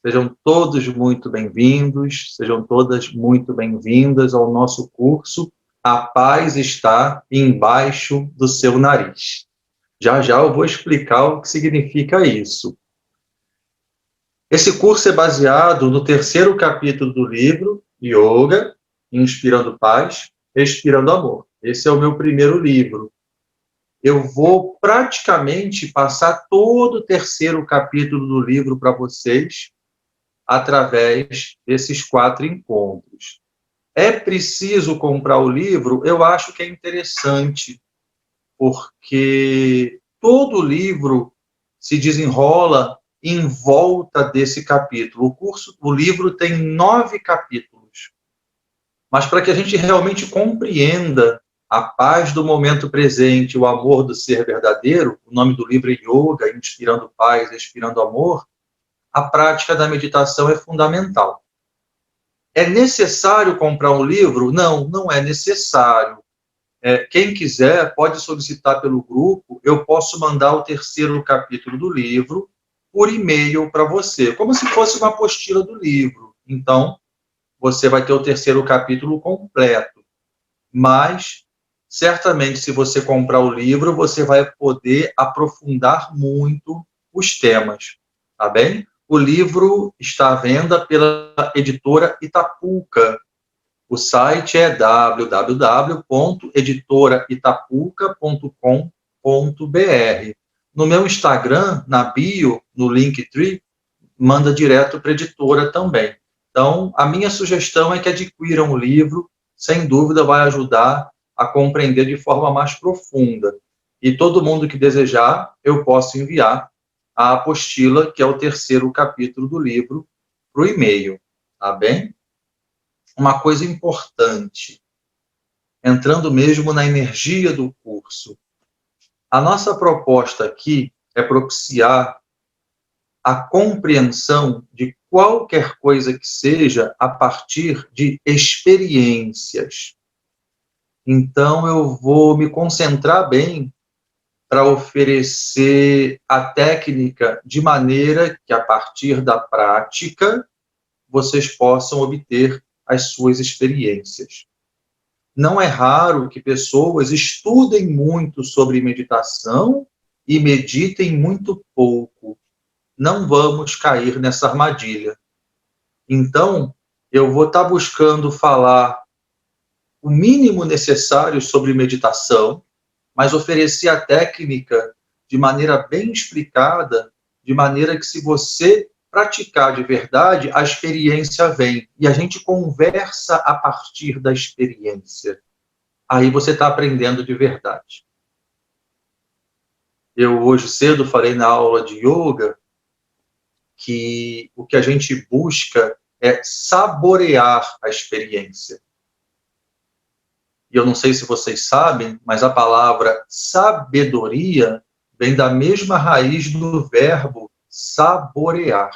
Sejam todos muito bem-vindos, sejam todas muito bem-vindas ao nosso curso A Paz Está Embaixo do Seu Nariz. Já já eu vou explicar o que significa isso. Esse curso é baseado no 3º capítulo do livro Yoga, Inspirando Paz, Expirando Amor. Esse é o meu primeiro livro. Eu vou praticamente passar todo o 3º capítulo do livro para vocês, através desses 4 encontros. É preciso comprar o livro? Eu acho que é interessante, porque todo livro se desenrola em volta desse capítulo. O livro tem 9 capítulos, mas para que a gente realmente compreenda a paz do momento presente, o amor do ser verdadeiro, o nome do livro é Yoga, Inspirando Paz, Expirando Amor, a prática da meditação é fundamental. É necessário comprar um livro? Não, não é necessário. Quem quiser pode solicitar pelo grupo, eu posso mandar o 3º capítulo do livro por e-mail para você, como se fosse uma apostila do livro. Então, você vai ter o 3º capítulo completo. Mas, certamente, se você comprar o livro, você vai poder aprofundar muito os temas, tá bem? O livro está à venda pela editora Itapuca. O site é www.editoraitapuca.com.br. No meu Instagram, na bio, no Linktree, manda direto para a editora também. Então, a minha sugestão é que adquiram o livro, sem dúvida vai ajudar a compreender de forma mais profunda. E todo mundo que desejar, eu posso enviar a apostila, que é o 3º capítulo do livro, para o e-mail, tá bem? Uma coisa importante, entrando mesmo na energia do curso, a nossa proposta aqui é propiciar a compreensão de qualquer coisa que seja a partir de experiências. Então, eu vou me concentrar bem para oferecer a técnica de maneira que, a partir da prática, vocês possam obter as suas experiências. Não é raro que pessoas estudem muito sobre meditação e meditem muito pouco. Não vamos cair nessa armadilha. Então, eu vou estar buscando falar o mínimo necessário sobre meditação, mas oferecer a técnica de maneira bem explicada, de maneira que, se você praticar de verdade, a experiência vem. E a gente conversa a partir da experiência. Aí você está aprendendo de verdade. Eu, hoje cedo, falei na aula de yoga que o que a gente busca é saborear a experiência. E eu não sei se vocês sabem, mas a palavra sabedoria vem da mesma raiz do verbo saborear.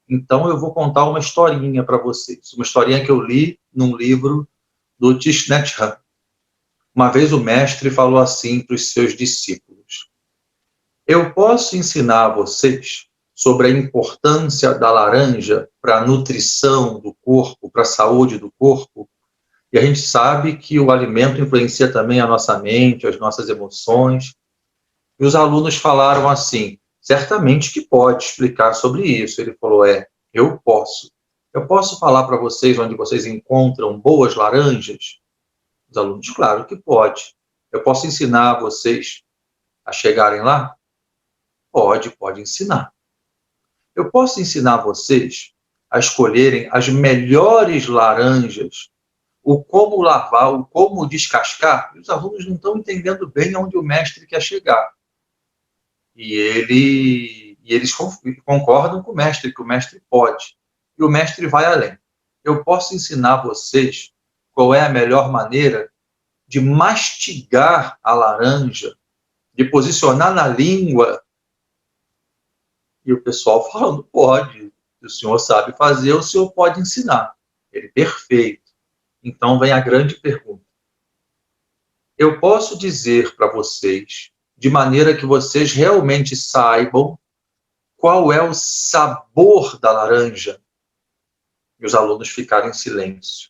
Então, eu vou contar uma historinha para vocês. Uma historinha que eu li num livro do Thich Nhat Hanh. Uma vez o mestre falou assim para os seus discípulos: eu posso ensinar a vocês sobre a importância da laranja para a nutrição do corpo, para a saúde do corpo? E a gente sabe que o alimento influencia também a nossa mente, as nossas emoções. E os alunos falaram assim: certamente que pode explicar sobre isso. Ele falou: eu posso. Eu posso falar para vocês onde vocês encontram boas laranjas? Os alunos: claro que pode. Eu posso ensinar vocês a chegarem lá? Pode ensinar. Eu posso ensinar vocês a escolherem as melhores laranjas, o como lavar, o como descascar? Os alunos não estão entendendo bem aonde o mestre quer chegar. E eles concordam com o mestre, que o mestre pode. E o mestre vai além. Eu posso ensinar vocês qual é a melhor maneira de mastigar a laranja, de posicionar na língua. E o pessoal falando: pode, o senhor sabe fazer, o senhor pode ensinar. Ele: perfeito. Então vem a grande pergunta. Eu posso dizer para vocês, de maneira que vocês realmente saibam qual é o sabor da laranja? E os alunos ficaram em silêncio.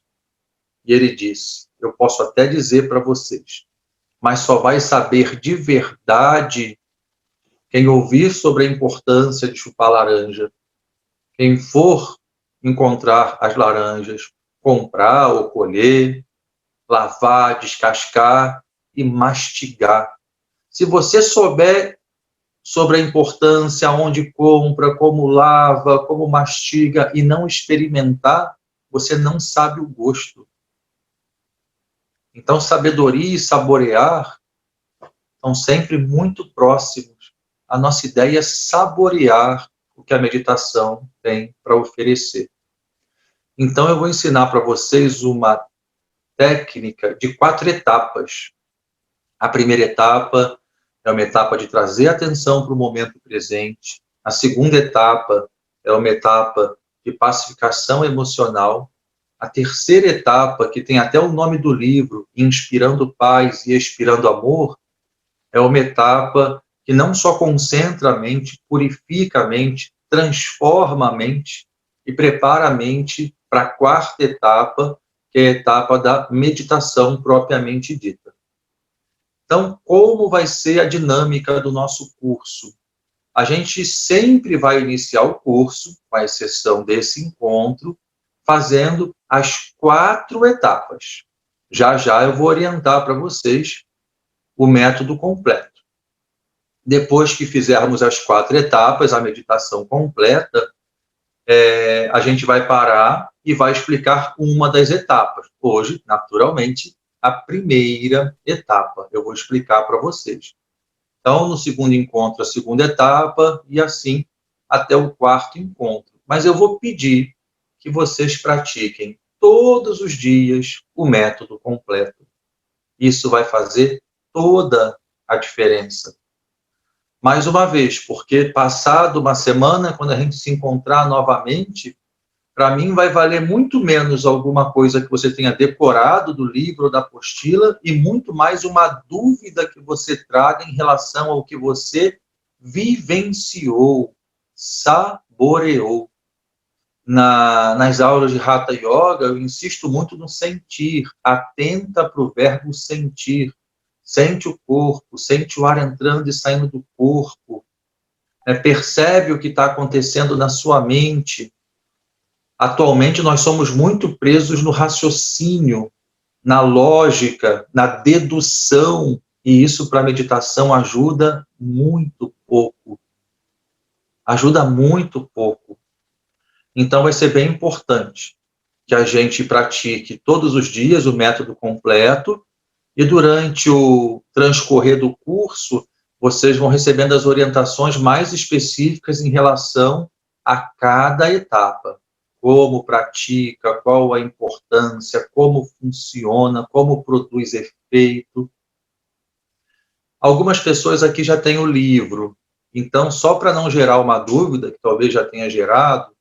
E ele disse, eu posso até dizer para vocês, mas só vai saber de verdade quem ouvir sobre a importância de chupar laranja, quem for encontrar as laranjas, comprar ou colher, lavar, descascar e mastigar. Se você souber sobre a importância, onde compra, como lava, como mastiga e não experimentar, você não sabe o gosto. Então, sabedoria e saborear estão sempre muito próximos. A nossa ideia é saborear o que a meditação tem para oferecer. Então, eu vou ensinar para vocês uma técnica de 4 etapas. A primeira etapa é uma etapa de trazer atenção para o momento presente. A segunda etapa é uma etapa de pacificação emocional. A terceira etapa, que tem até o nome do livro, Inspirando Paz e Expirando Amor, é uma etapa que não só concentra a mente, purifica a mente, transforma a mente e prepara a mente para a quarta etapa, que é a etapa da meditação propriamente dita. Então, como vai ser a dinâmica do nosso curso? A gente sempre vai iniciar o curso, com a exceção desse encontro, fazendo as 4 etapas. Já já eu vou orientar para vocês o método completo. Depois que fizermos as 4 etapas, a meditação completa, a gente vai parar e vai explicar uma das etapas. Hoje, naturalmente, a primeira etapa. Eu vou explicar para vocês. Então, no segundo encontro, a segunda etapa, e assim até o quarto encontro. Mas eu vou pedir que vocês pratiquem todos os dias o método completo. Isso vai fazer toda a diferença. Mais uma vez, porque passado uma semana, quando a gente se encontrar novamente, para mim vai valer muito menos alguma coisa que você tenha decorado do livro ou da apostila e muito mais uma dúvida que você traga em relação ao que você vivenciou, saboreou. Nas aulas de Hatha Yoga, eu insisto muito no sentir, atenta para o verbo sentir. Sente o corpo, sente o ar entrando e saindo do corpo, percebe o que está acontecendo na sua mente. Atualmente, nós somos muito presos no raciocínio, na lógica, na dedução, e isso para a meditação ajuda muito pouco. Ajuda muito pouco. Então, vai ser bem importante que a gente pratique todos os dias o método completo e durante o transcorrer do curso, vocês vão recebendo as orientações mais específicas em relação a cada etapa. Como pratica, qual a importância, como funciona, como produz efeito. Algumas pessoas aqui já têm o livro, então, só para não gerar uma dúvida, que talvez já tenha gerado,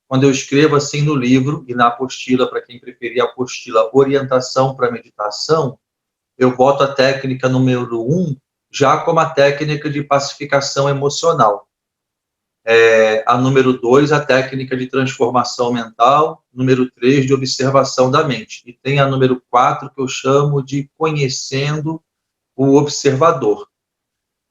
quando eu escrevo assim no livro e na apostila, para quem preferir a apostila Orientação para Meditação, eu boto a técnica número 1 já como a técnica de pacificação emocional. A número 2, a técnica de transformação mental. Número 3, de observação da mente. E tem a número 4, que eu chamo de conhecendo o observador.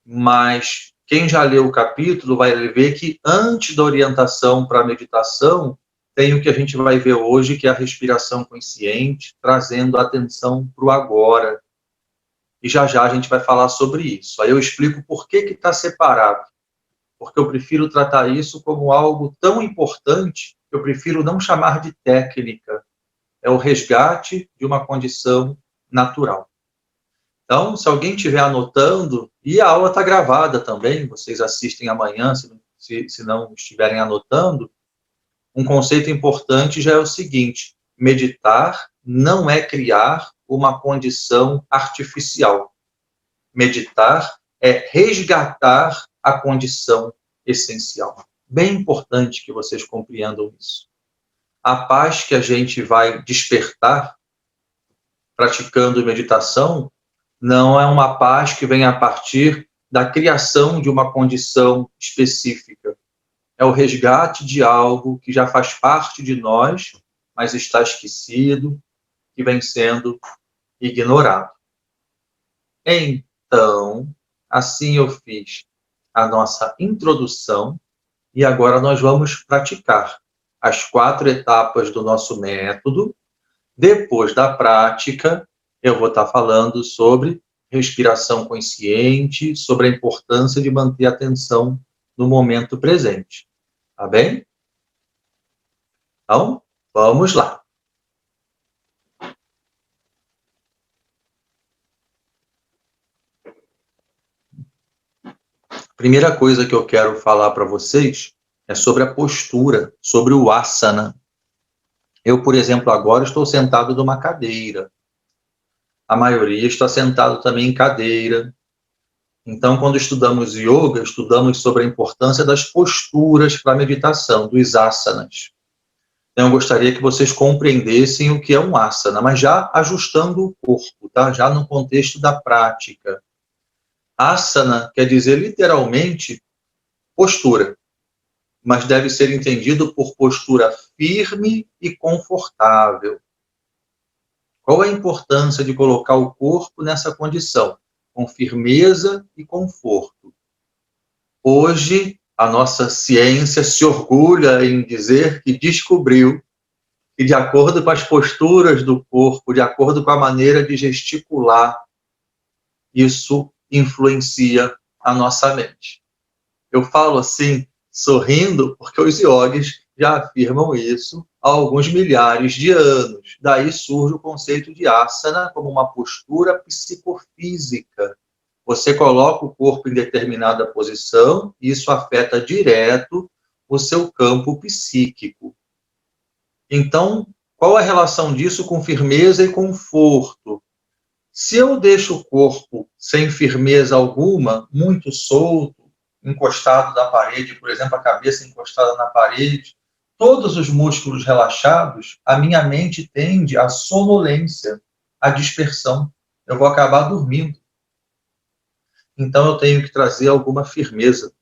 Mas quem já leu o capítulo vai ver que antes da orientação para a meditação, tem o que a gente vai ver hoje, que é a respiração consciente, trazendo a atenção para o agora. E já já a gente vai falar sobre isso. Aí eu explico por que está separado. Porque eu prefiro tratar isso como algo tão importante que eu prefiro não chamar de técnica. É o resgate de uma condição natural. Então, se alguém estiver anotando, e a aula está gravada também, vocês assistem amanhã, se não estiverem anotando, um conceito importante já é o seguinte: meditar não é criar uma condição artificial. Meditar é resgatar a condição essencial. Bem importante que vocês compreendam isso. A paz que a gente vai despertar praticando meditação não é uma paz que vem a partir da criação de uma condição específica. É o resgate de algo que já faz parte de nós, mas está esquecido, que vem sendo ignorado. Então, assim eu fiz a nossa introdução e agora nós vamos praticar as 4 etapas do nosso método. Depois da prática, eu vou estar falando sobre respiração consciente, sobre a importância de manter a atenção no momento presente. Tá bem? Então, vamos lá. Primeira coisa que eu quero falar para vocês é sobre a postura, sobre o asana. Eu, por exemplo, agora estou sentado numa cadeira. A maioria está sentado também em cadeira. Então, quando estudamos yoga, estudamos sobre a importância das posturas para a meditação, dos asanas. Então, eu gostaria que vocês compreendessem o que é um asana, mas já ajustando o corpo, tá? Já no contexto da prática. Asana quer dizer literalmente postura, mas deve ser entendido por postura firme e confortável. Qual a importância de colocar o corpo nessa condição? Com firmeza e conforto. Hoje, a nossa ciência se orgulha em dizer que descobriu que, de acordo com as posturas do corpo, de acordo com a maneira de gesticular, isso influencia a nossa mente. Eu falo assim, sorrindo, porque os yogis já afirmam isso há alguns milhares de anos. Daí surge o conceito de asana como uma postura psicofísica. Você coloca o corpo em determinada posição e isso afeta direto o seu campo psíquico. Então, qual a relação disso com firmeza e conforto? Se eu deixo o corpo sem firmeza alguma, muito solto, encostado na parede, por exemplo, a cabeça encostada na parede, todos os músculos relaxados, a minha mente tende à sonolência, à dispersão. Eu vou acabar dormindo. Então eu tenho que trazer alguma firmeza.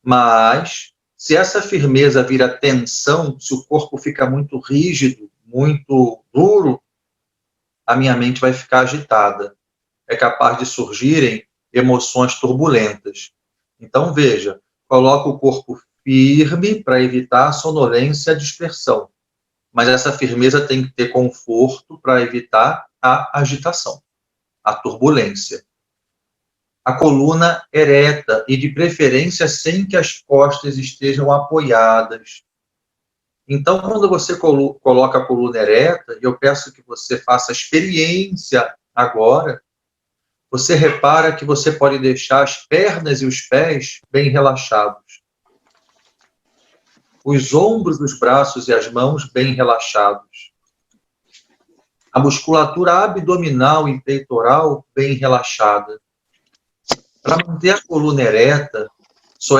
Mas, se essa firmeza vira tensão, se o corpo fica muito rígido, muito duro, a minha mente vai ficar agitada. É capaz de surgirem emoções turbulentas. Então, veja, coloca o corpo firme para evitar a sonolência e a dispersão. Mas essa firmeza tem que ter conforto para evitar a agitação, a turbulência. A coluna ereta e, de preferência, sem que as costas estejam apoiadas. Então, quando você coloca a coluna ereta, e eu peço que você faça a experiência agora, você repara que você pode deixar as pernas e os pés bem relaxados. Os ombros, os braços e as mãos bem relaxados. A musculatura abdominal e peitoral bem relaxada. Para manter a coluna ereta, só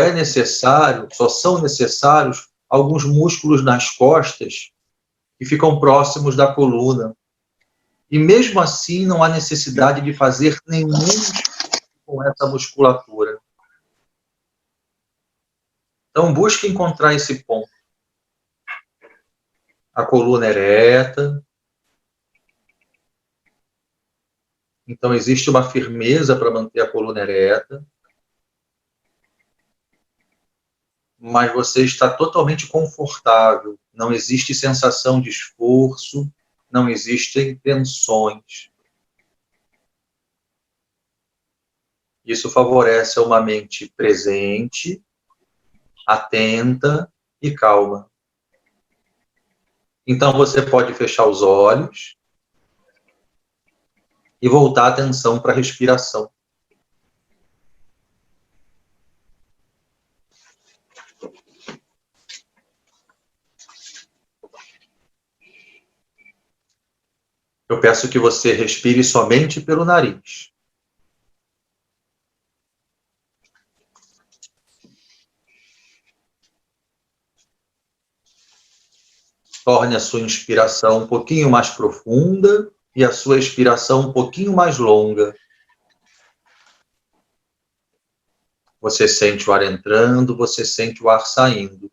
são necessários alguns músculos nas costas que ficam próximos da coluna. E mesmo assim não há necessidade de fazer nenhum com essa musculatura. Então busque encontrar esse ponto. A coluna ereta. Então existe uma firmeza para manter a coluna ereta. Mas você está totalmente confortável, não existe sensação de esforço, não existem tensões. Isso favorece uma mente presente, atenta e calma. Então você pode fechar os olhos e voltar a atenção para a respiração. Eu peço que você respire somente pelo nariz. Torne a sua inspiração um pouquinho mais profunda e a sua expiração um pouquinho mais longa. Você sente o ar entrando, você sente o ar saindo.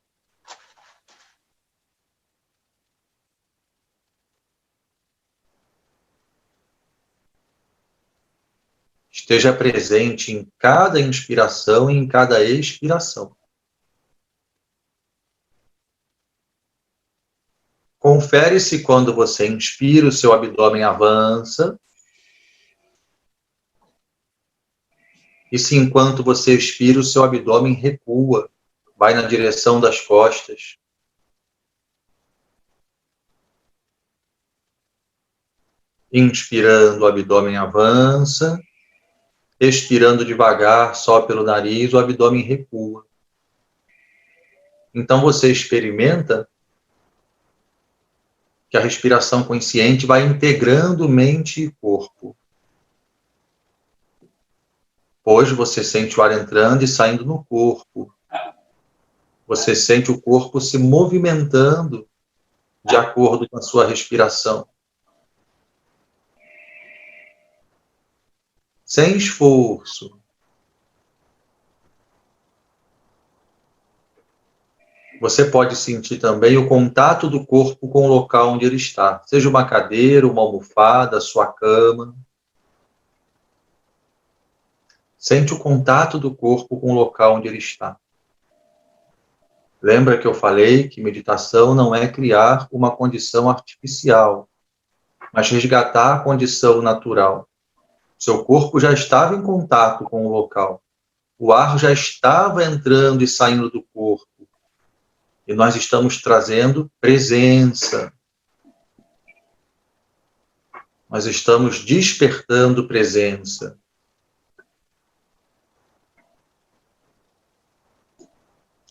Esteja presente em cada inspiração e em cada expiração. Confere se quando você inspira, o seu abdômen avança. E se enquanto você expira, o seu abdômen recua, vai na direção das costas. Inspirando, o abdômen avança. Expirando devagar, só pelo nariz, o abdômen recua. Então você experimenta que a respiração consciente vai integrando mente e corpo. Hoje você sente o ar entrando e saindo no corpo. Você sente o corpo se movimentando de acordo com a sua respiração. Sem esforço. Você pode sentir também o contato do corpo com o local onde ele está. Seja uma cadeira, uma almofada, sua cama. Sente o contato do corpo com o local onde ele está. Lembra que eu falei que meditação não é criar uma condição artificial, mas resgatar a condição natural. Seu corpo já estava em contato com o local. O ar já estava entrando e saindo do corpo. E nós estamos trazendo presença. Nós estamos despertando presença.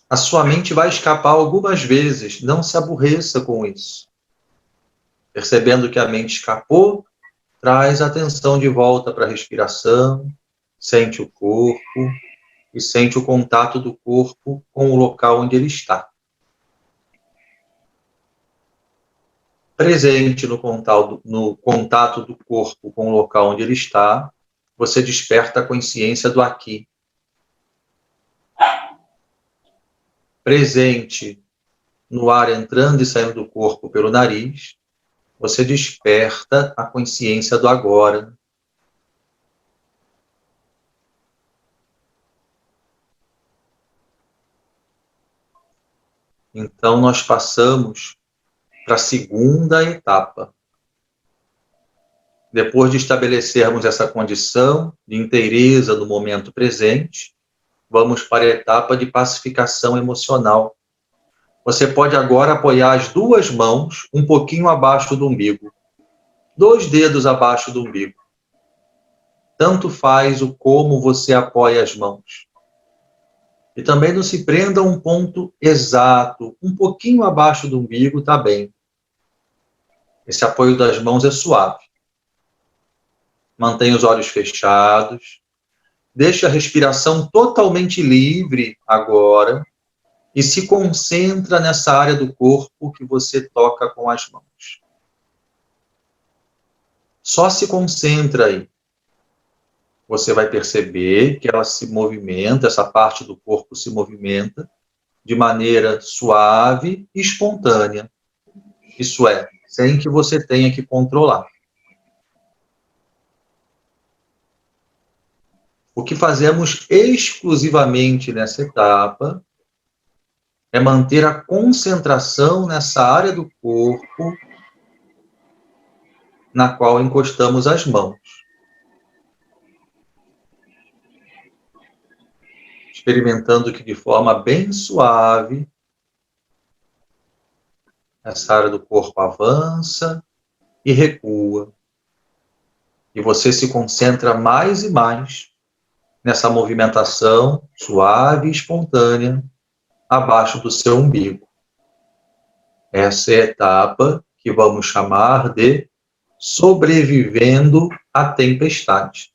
A sua mente vai escapar algumas vezes, não se aborreça com isso. Percebendo que a mente escapou, traz a atenção de volta para a respiração, sente o corpo e sente o contato do corpo com o local onde ele está. Presente no contato do corpo com o local onde ele está, você desperta a consciência do aqui. Presente no ar entrando e saindo do corpo pelo nariz, você desperta a consciência do agora. Então, nós passamos para a segunda etapa. Depois de estabelecermos essa condição de inteireza no momento presente, vamos para a etapa de pacificação emocional. Você pode agora apoiar as duas mãos um pouquinho abaixo do umbigo. 2 dedos abaixo do umbigo. Tanto faz o como você apoia as mãos. E também não se prenda a um ponto exato. Um pouquinho abaixo do umbigo está bem. Esse apoio das mãos é suave. Mantenha os olhos fechados. Deixe a respiração totalmente livre agora. E se concentra nessa área do corpo que você toca com as mãos. Só se concentra aí. Você vai perceber que ela se movimenta, essa parte do corpo se movimenta de maneira suave e espontânea. Isso é, sem que você tenha que controlar. O que fazemos exclusivamente nessa etapa é manter a concentração nessa área do corpo na qual encostamos as mãos. Experimentando que de forma bem suave, essa área do corpo avança e recua. E você se concentra mais e mais nessa movimentação suave e espontânea abaixo do seu umbigo. Essa é a etapa que vamos chamar de sobrevivendo à tempestade.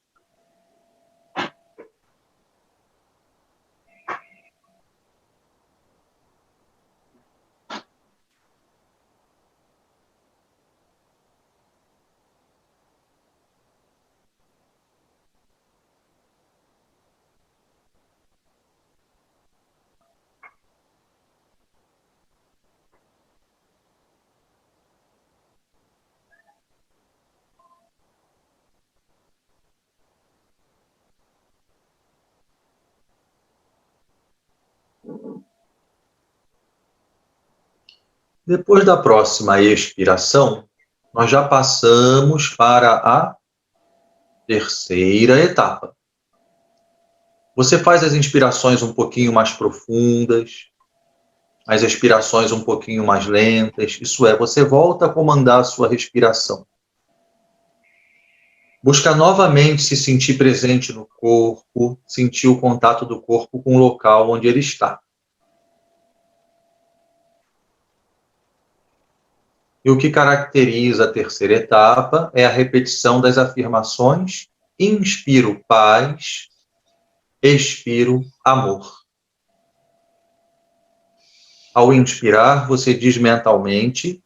Depois da próxima expiração, nós já passamos para a terceira etapa. Você faz as inspirações um pouquinho mais profundas, as expirações um pouquinho mais lentas, isso é, você volta a comandar a sua respiração. Busca novamente se sentir presente no corpo, sentir o contato do corpo com o local onde ele está. E o que caracteriza a terceira etapa é a repetição das afirmações: inspiro paz, expiro amor. Ao inspirar, você diz mentalmente: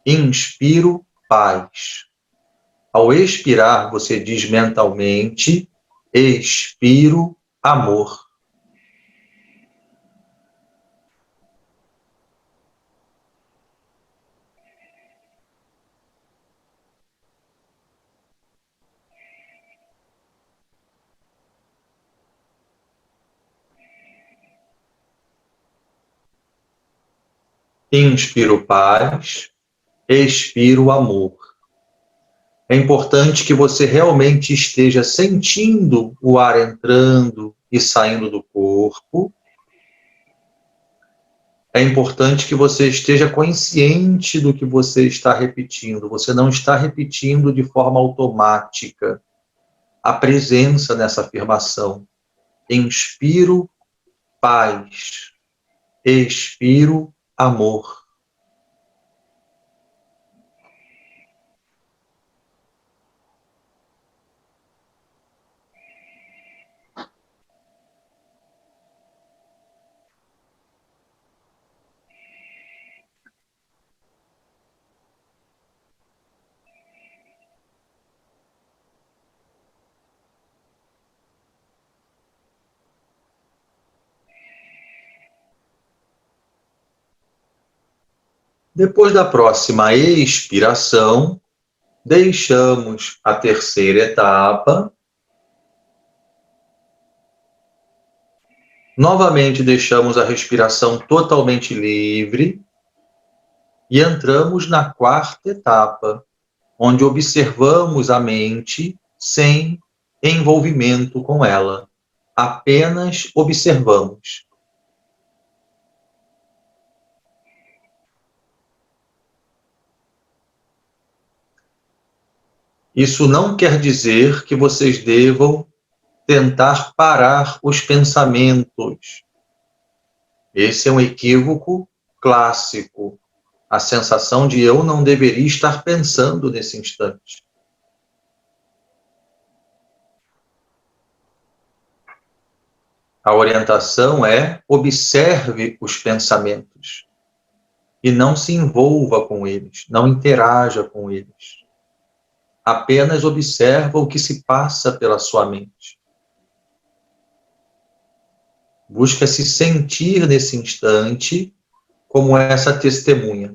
inspiro paz. Ao expirar, você diz mentalmente: expiro amor. Inspiro paz, expiro amor. É importante que você realmente esteja sentindo o ar entrando e saindo do corpo. É importante que você esteja consciente do que você está repetindo. Você não está repetindo de forma automática a presença nessa afirmação. Inspiro paz, expiro amor. Depois da próxima expiração, deixamos a terceira etapa. Novamente deixamos a respiração totalmente livre e entramos na quarta etapa, onde observamos a mente sem envolvimento com ela. Apenas observamos. Isso não quer dizer que vocês devam tentar parar os pensamentos. Esse é um equívoco clássico. A sensação de eu não deveria estar pensando nesse instante. A orientação é: observe os pensamentos e não se envolva com eles, não interaja com eles. Apenas observa o que se passa pela sua mente. Busca se sentir nesse instante como essa testemunha.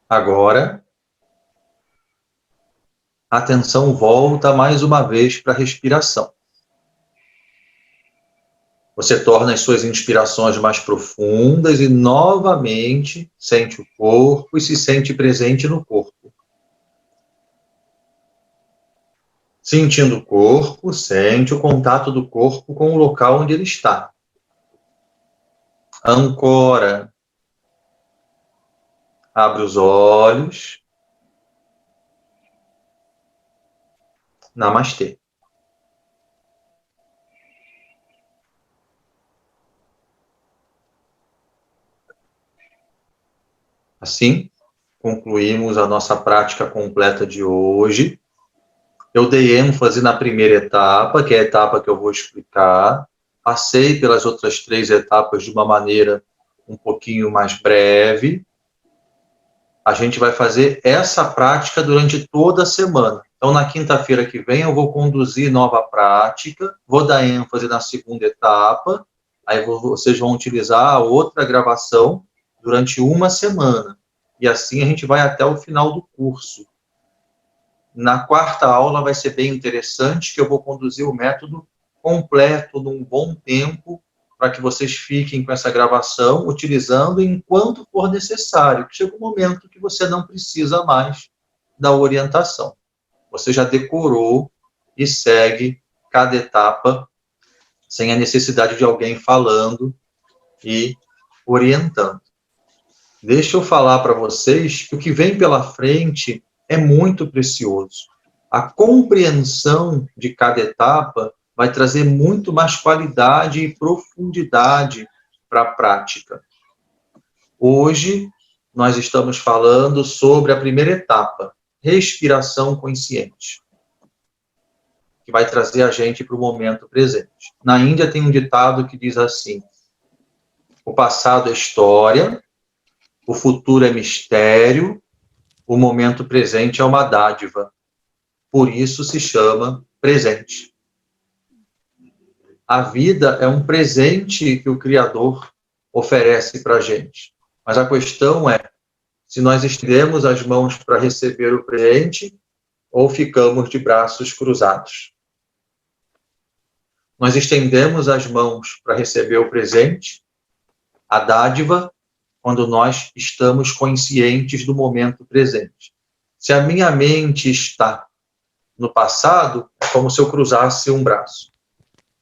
Agora, a atenção volta mais uma vez para a respiração. Você torna as suas inspirações mais profundas e novamente sente o corpo e se sente presente no corpo. Sentindo o corpo, sente o contato do corpo com o local onde ele está. Ancora. Abre os olhos. Namastê. Assim, concluímos a nossa prática completa de hoje. Eu dei ênfase na primeira etapa, que é a etapa que eu vou explicar. Passei pelas outras 3 etapas de uma maneira um pouquinho mais breve. A gente vai fazer essa prática durante toda a semana. Então, na quinta-feira que vem, eu vou conduzir nova prática, vou dar ênfase na segunda etapa, aí vocês vão utilizar a outra gravação durante uma semana. E assim a gente vai até o final do curso. Na quarta aula vai ser bem interessante, que eu vou conduzir o método completo num bom tempo, para que vocês fiquem com essa gravação, utilizando enquanto for necessário. Chega um momento que você não precisa mais da orientação. Você já decorou e segue cada etapa sem a necessidade de alguém falando e orientando. Deixa eu falar para vocês que o que vem pela frente é muito precioso. A compreensão de cada etapa vai trazer muito mais qualidade e profundidade para a prática. Hoje, nós estamos falando sobre a primeira etapa, respiração consciente, que vai trazer a gente para o momento presente. Na Índia tem um ditado que diz assim: o passado é história, o futuro é mistério, o momento presente é uma dádiva. Por isso se chama presente. A vida é um presente que o Criador oferece para a gente. Mas a questão é se nós estendemos as mãos para receber o presente ou ficamos de braços cruzados. Nós estendemos as mãos para receber o presente, a dádiva, quando nós estamos conscientes do momento presente. Se a minha mente está no passado, é como se eu cruzasse um braço.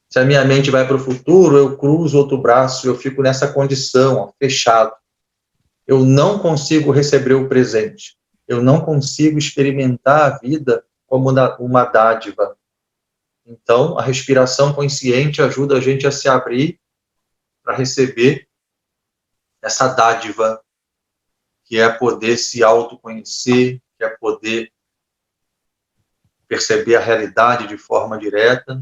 Se a minha mente vai para o futuro, eu cruzo outro braço, eu fico nessa condição, ó, fechado. Eu não consigo receber o presente. Eu não consigo experimentar a vida como uma dádiva. Então, a respiração consciente ajuda a gente a se abrir para receber essa dádiva, que é poder se autoconhecer, que é poder perceber a realidade de forma direta.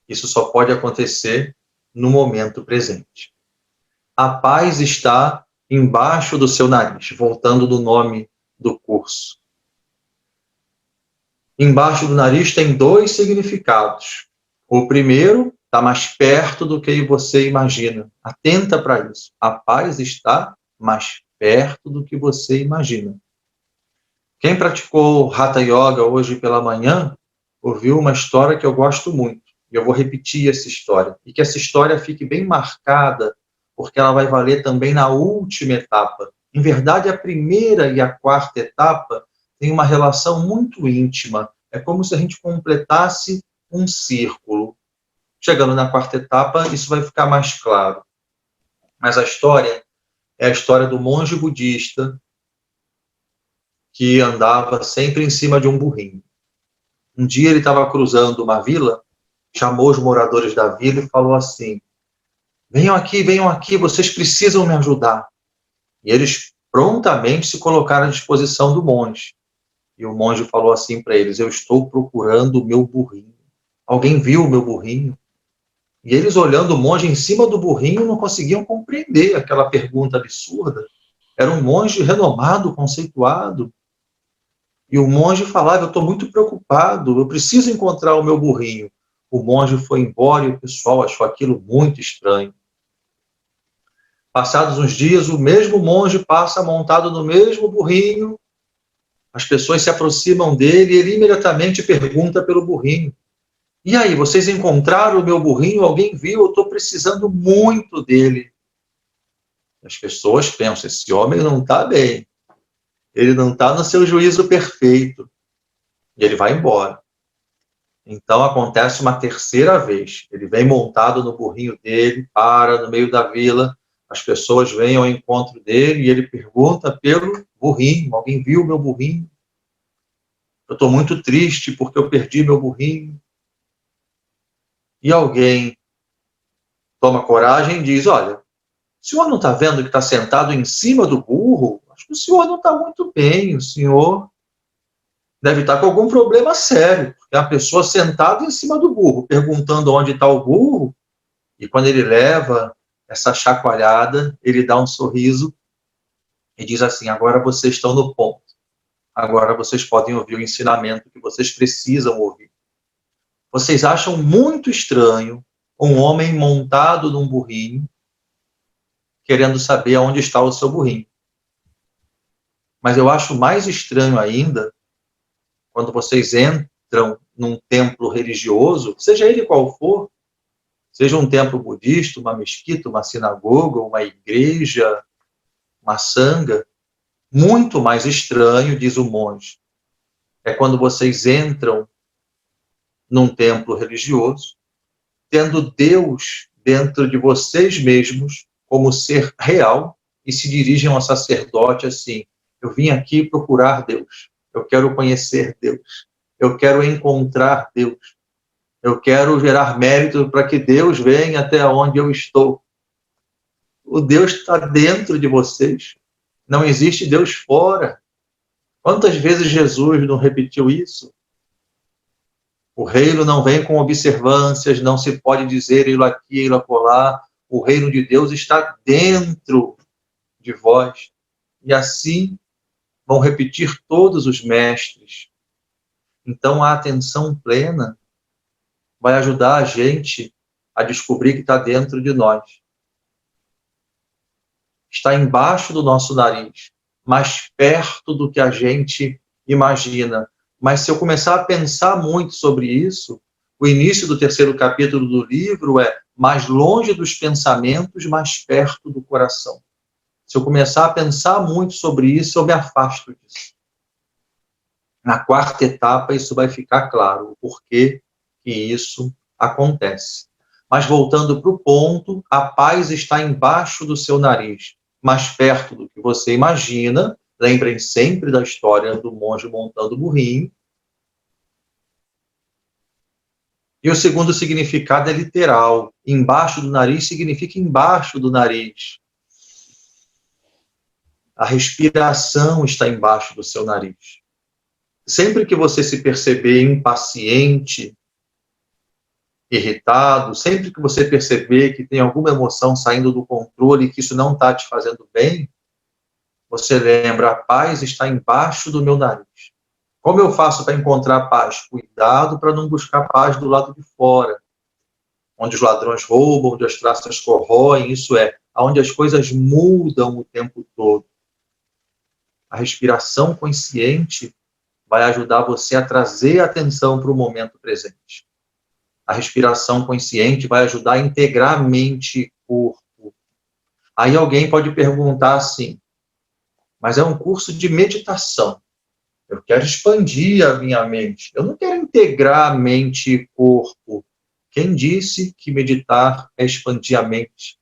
Isso só pode acontecer no momento presente. A paz está embaixo do seu nariz, voltando do nome do curso. Embaixo do nariz tem 2 significados. O primeiro está mais perto do que você imagina. Atenta para isso. A paz está mais perto do que você imagina. Quem praticou Hatha Yoga hoje pela manhã, ouviu uma história que eu gosto muito. E eu vou repetir essa história. E que essa história fique bem marcada, porque ela vai valer também na última etapa. Em verdade, a primeira e a quarta etapa têm uma relação muito íntima. É como se a gente completasse um círculo. Chegando na quarta etapa, isso vai ficar mais claro. Mas a história é a história do monge budista que andava sempre em cima de um burrinho. Um dia ele estava cruzando uma vila, chamou os moradores da vila e falou assim: venham aqui, vocês precisam me ajudar. E eles prontamente se colocaram à disposição do monge. E o monge falou assim para eles: eu estou procurando o meu burrinho. Alguém viu o meu burrinho? E eles, olhando o monge em cima do burrinho, não conseguiam compreender aquela pergunta absurda. Era um monge renomado, conceituado. E o monge falava: eu estou muito preocupado, eu preciso encontrar o meu burrinho. O monge foi embora e o pessoal achou aquilo muito estranho. Passados uns dias, o mesmo monge passa montado no mesmo burrinho, as pessoas se aproximam dele e ele imediatamente pergunta pelo burrinho. E aí, vocês encontraram o meu burrinho? Alguém viu? Eu estou precisando muito dele. As pessoas pensam, esse homem não está bem. Ele não está no seu juízo perfeito. E ele vai embora. Então acontece uma terceira vez. Ele vem montado no burrinho dele, para no meio da vila, as pessoas vêm ao encontro dele e ele pergunta pelo burrinho. Alguém viu meu burrinho? Eu estou muito triste porque eu perdi meu burrinho. E alguém toma coragem e diz, olha, o senhor não está vendo que está sentado em cima do burro? Acho que o senhor não está muito bem, o senhor deve estar com algum problema sério. É a pessoa sentada em cima do burro, perguntando onde está o burro, e quando ele leva essa chacoalhada, ele dá um sorriso e diz assim, agora vocês estão no ponto. Agora vocês podem ouvir o ensinamento que vocês precisam ouvir. Vocês acham muito estranho um homem montado num burrinho, querendo saber onde está o seu burrinho. Mas eu acho mais estranho ainda quando vocês entram num templo religioso, seja ele qual for, seja um templo budista, uma mesquita, uma sinagoga, uma igreja, uma sanga, muito mais estranho, diz o monge, é quando vocês entram num templo religioso, tendo Deus dentro de vocês mesmos como ser real e se dirigem ao sacerdote assim, eu vim aqui procurar Deus, eu quero conhecer Deus, eu quero encontrar Deus, eu quero gerar mérito para que Deus venha até onde eu estou. O Deus está dentro de vocês, não existe Deus fora. Quantas vezes Jesus não repetiu isso? O reino não vem com observâncias, não se pode dizer ele aqui, ele acolá. O reino de Deus está dentro de vós. E assim vão repetir todos os mestres. Então a atenção plena vai ajudar a gente a descobrir que está dentro de nós. Está embaixo do nosso nariz, mais perto do que a gente imagina. Mas se eu começar a pensar muito sobre isso, o início do 3º capítulo do livro é mais longe dos pensamentos, mais perto do coração. Se eu começar a pensar muito sobre isso, eu me afasto disso. Na 4ª etapa, isso vai ficar claro, o porquê que isso acontece. Mas voltando para o ponto, a paz está embaixo do seu nariz, mais perto do que você imagina. Lembrem sempre da história do monge montando o burrinho. E o segundo significado é literal. Embaixo do nariz significa embaixo do nariz. A respiração está embaixo do seu nariz. Sempre que você se perceber impaciente, irritado, sempre que você perceber que tem alguma emoção saindo do controle e que isso não está te fazendo bem, você lembra, a paz está embaixo do meu nariz. Como eu faço para encontrar paz? Cuidado para não buscar paz do lado de fora, onde os ladrões roubam, onde as traças corroem, isso é, onde as coisas mudam o tempo todo. A respiração consciente vai ajudar você a trazer a atenção para o momento presente. A respiração consciente vai ajudar a integrar mente e corpo. Aí alguém pode perguntar assim, mas é um curso de meditação. Eu quero expandir a minha mente. Eu não quero integrar a mente e corpo. Quem disse que meditar é expandir a mente?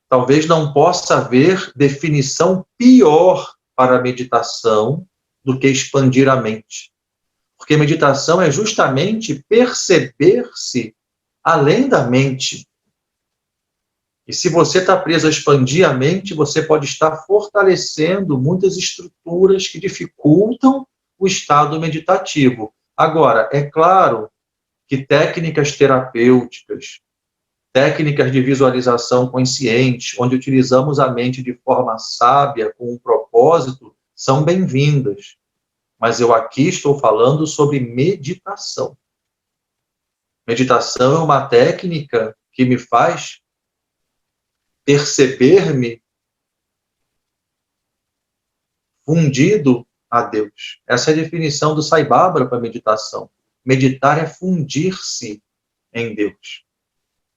Talvez não possa haver definição pior para a meditação do que expandir a mente. Porque meditação é justamente perceber-se além da mente. E se você está preso a expandir a mente, você pode estar fortalecendo muitas estruturas que dificultam o estado meditativo. Agora, é claro que técnicas terapêuticas, técnicas de visualização consciente, onde utilizamos a mente de forma sábia, com um propósito, são bem-vindas. Mas eu aqui estou falando sobre meditação. Meditação é uma técnica que me faz perceber-me fundido a Deus. Essa é a definição do Sai Baba para meditação. Meditar é fundir-se em Deus.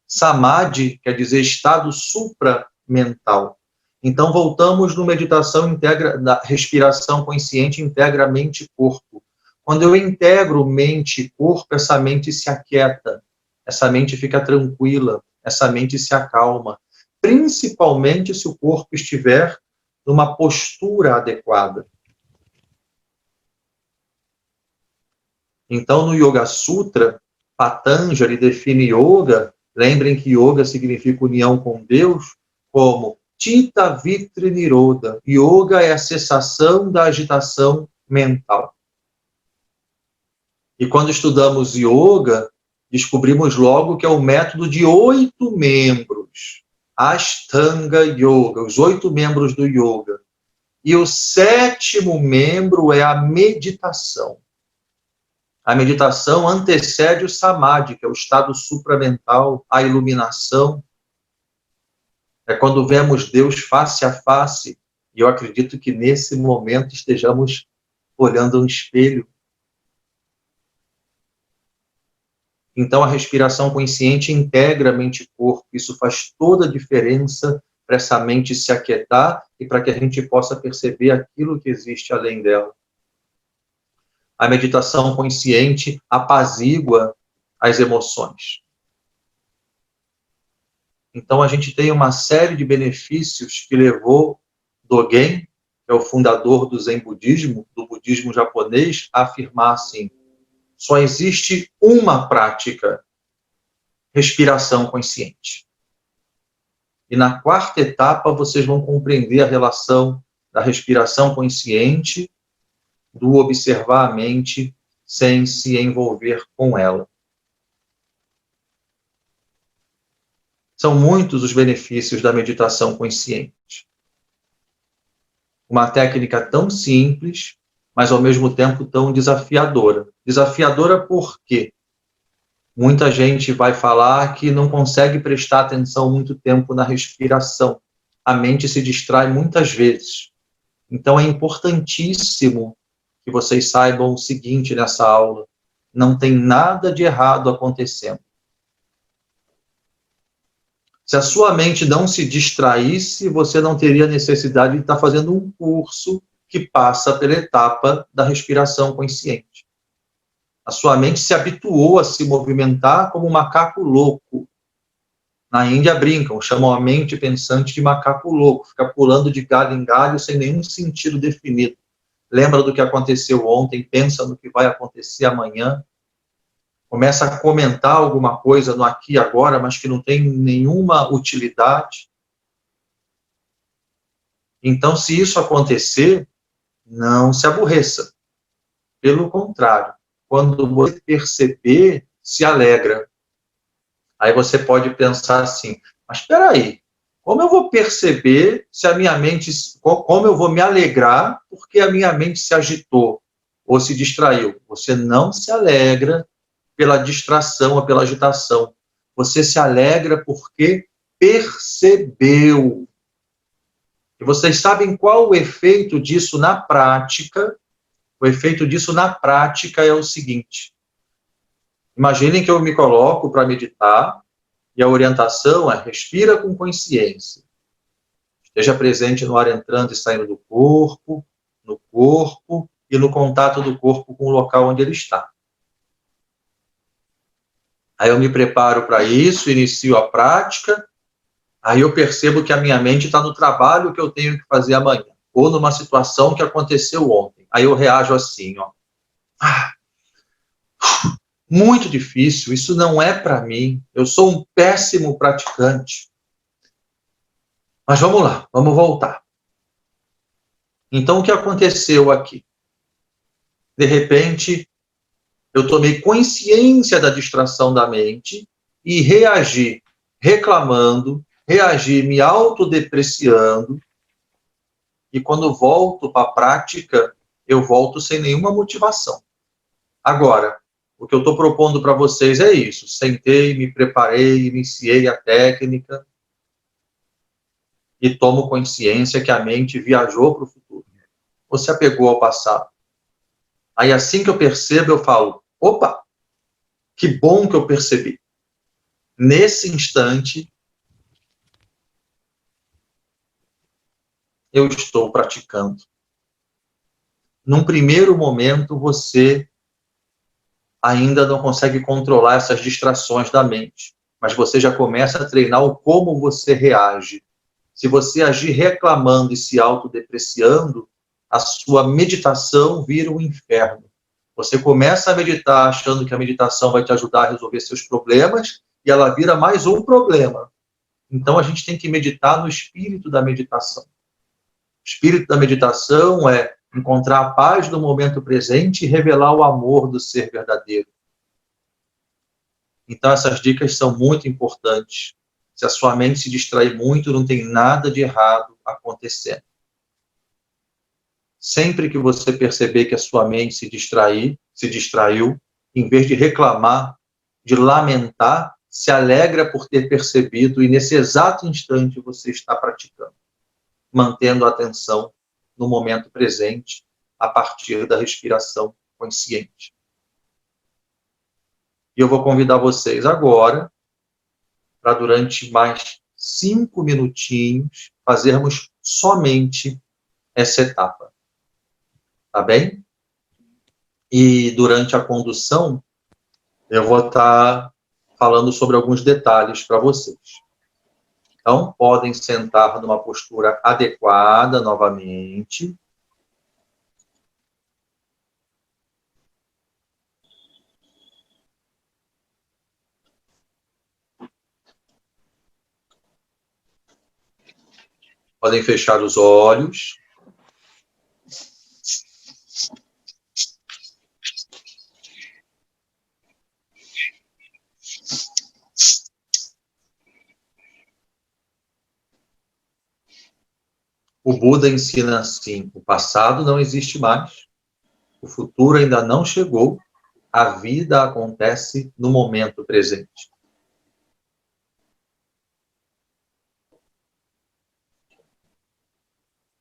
Samadhi quer dizer estado supramental. Então, voltamos no meditação da respiração consciente, integra mente e corpo. Quando eu integro mente e corpo, essa mente se aquieta, essa mente fica tranquila, essa mente se acalma, principalmente se o corpo estiver numa postura adequada. Então, no Yoga Sutra, Patanjali define yoga, lembrem que yoga significa união com Deus, como Chitta Vitri Nirodha. Yoga é a cessação da agitação mental. E quando estudamos yoga, descobrimos logo que é o método de 8 membros. Ashtanga Yoga, os 8 membros do yoga. E o 7º membro é a meditação. A meditação antecede o samadhi, que é o estado supramental, a iluminação. É quando vemos Deus face a face. E eu acredito que nesse momento estejamos olhando um espelho. Então a respiração consciente integra mente e corpo. Isso faz toda a diferença para essa mente se aquietar e para que a gente possa perceber aquilo que existe além dela. A meditação consciente apazigua as emoções. Então, a gente tem uma série de benefícios que levou Dogen, que é o fundador do Zen Budismo, do budismo japonês, a afirmar assim: só existe uma prática, respiração consciente. E na 4ª etapa, vocês vão compreender a relação da respiração consciente, do observar a mente sem se envolver com ela. São muitos os benefícios da meditação consciente. Uma técnica tão simples, mas ao mesmo tempo tão desafiadora. Desafiadora por quê? Muita gente vai falar que não consegue prestar atenção muito tempo na respiração. A mente se distrai muitas vezes. Então é importantíssimo que vocês saibam o seguinte nessa aula: não tem nada de errado acontecendo. Se a sua mente não se distraísse, você não teria necessidade de estar fazendo um curso que passa pela etapa da respiração consciente. A sua mente se habituou a se movimentar como um macaco louco. Na Índia brincam, chamam a mente pensante de macaco louco, fica pulando de galho em galho sem nenhum sentido definido. Lembra do que aconteceu ontem, pensa no que vai acontecer amanhã, começa a comentar alguma coisa no aqui e agora, mas que não tem nenhuma utilidade. Então, se isso acontecer, não se aborreça. Pelo contrário, quando você perceber, se alegra. Aí você pode pensar assim: mas espera aí, como eu vou perceber se a minha mente, como eu vou me alegrar porque a minha mente se agitou ou se distraiu? Você não se alegra pela distração ou pela agitação. Você se alegra porque percebeu. E vocês sabem qual o efeito disso na prática? O efeito disso na prática é o seguinte: imaginem que eu me coloco para meditar e a orientação é: respira com consciência. Esteja presente no ar entrando e saindo do corpo, no corpo e no contato do corpo com o local onde ele está. Aí eu me preparo para isso, inicio a prática, aí eu percebo que a minha mente está no trabalho que eu tenho que fazer amanhã, ou numa situação que aconteceu ontem. Aí eu reajo assim, ó. Muito difícil, isso não é para mim, eu sou um péssimo praticante. Mas vamos lá, vamos voltar. Então, o que aconteceu aqui? De repente, eu tomei consciência da distração da mente e reagi reclamando, reagi me autodepreciando. E quando volto para a prática, eu volto sem nenhuma motivação. Agora, o que eu estou propondo para vocês é isso. Sentei, me preparei, iniciei a técnica. e tomo consciência que a mente viajou para o futuro, ou se apegou ao passado. Aí assim que eu percebo, eu falo, opa, que bom que eu percebi. Nesse instante, eu estou praticando. Num primeiro momento, você ainda não consegue controlar essas distrações da mente, mas você já começa a treinar o como você reage. Se você agir reclamando e se autodepreciando, a sua meditação vira um inferno. Você começa a meditar achando que a meditação vai te ajudar a resolver seus problemas e ela vira mais um problema. Então a gente tem que meditar no espírito da meditação. O espírito da meditação é encontrar a paz do momento presente e revelar o amor do ser verdadeiro. Então essas dicas são muito importantes. Se a sua mente se distrair muito, não tem nada de errado acontecendo. Sempre que você perceber que a sua mente se distraiu, em vez de reclamar, de lamentar, se alegra por ter percebido e nesse exato instante você está praticando, mantendo a atenção no momento presente, a partir da respiração consciente. E eu vou convidar vocês agora, para durante mais 5 minutinhos, fazermos somente essa etapa. Tá bem? E durante a condução, eu vou estar falando sobre alguns detalhes para vocês. Então, podem sentar numa postura adequada novamente. Podem fechar os olhos. O Buda ensina assim: o passado não existe mais, o futuro ainda não chegou, a vida acontece no momento presente.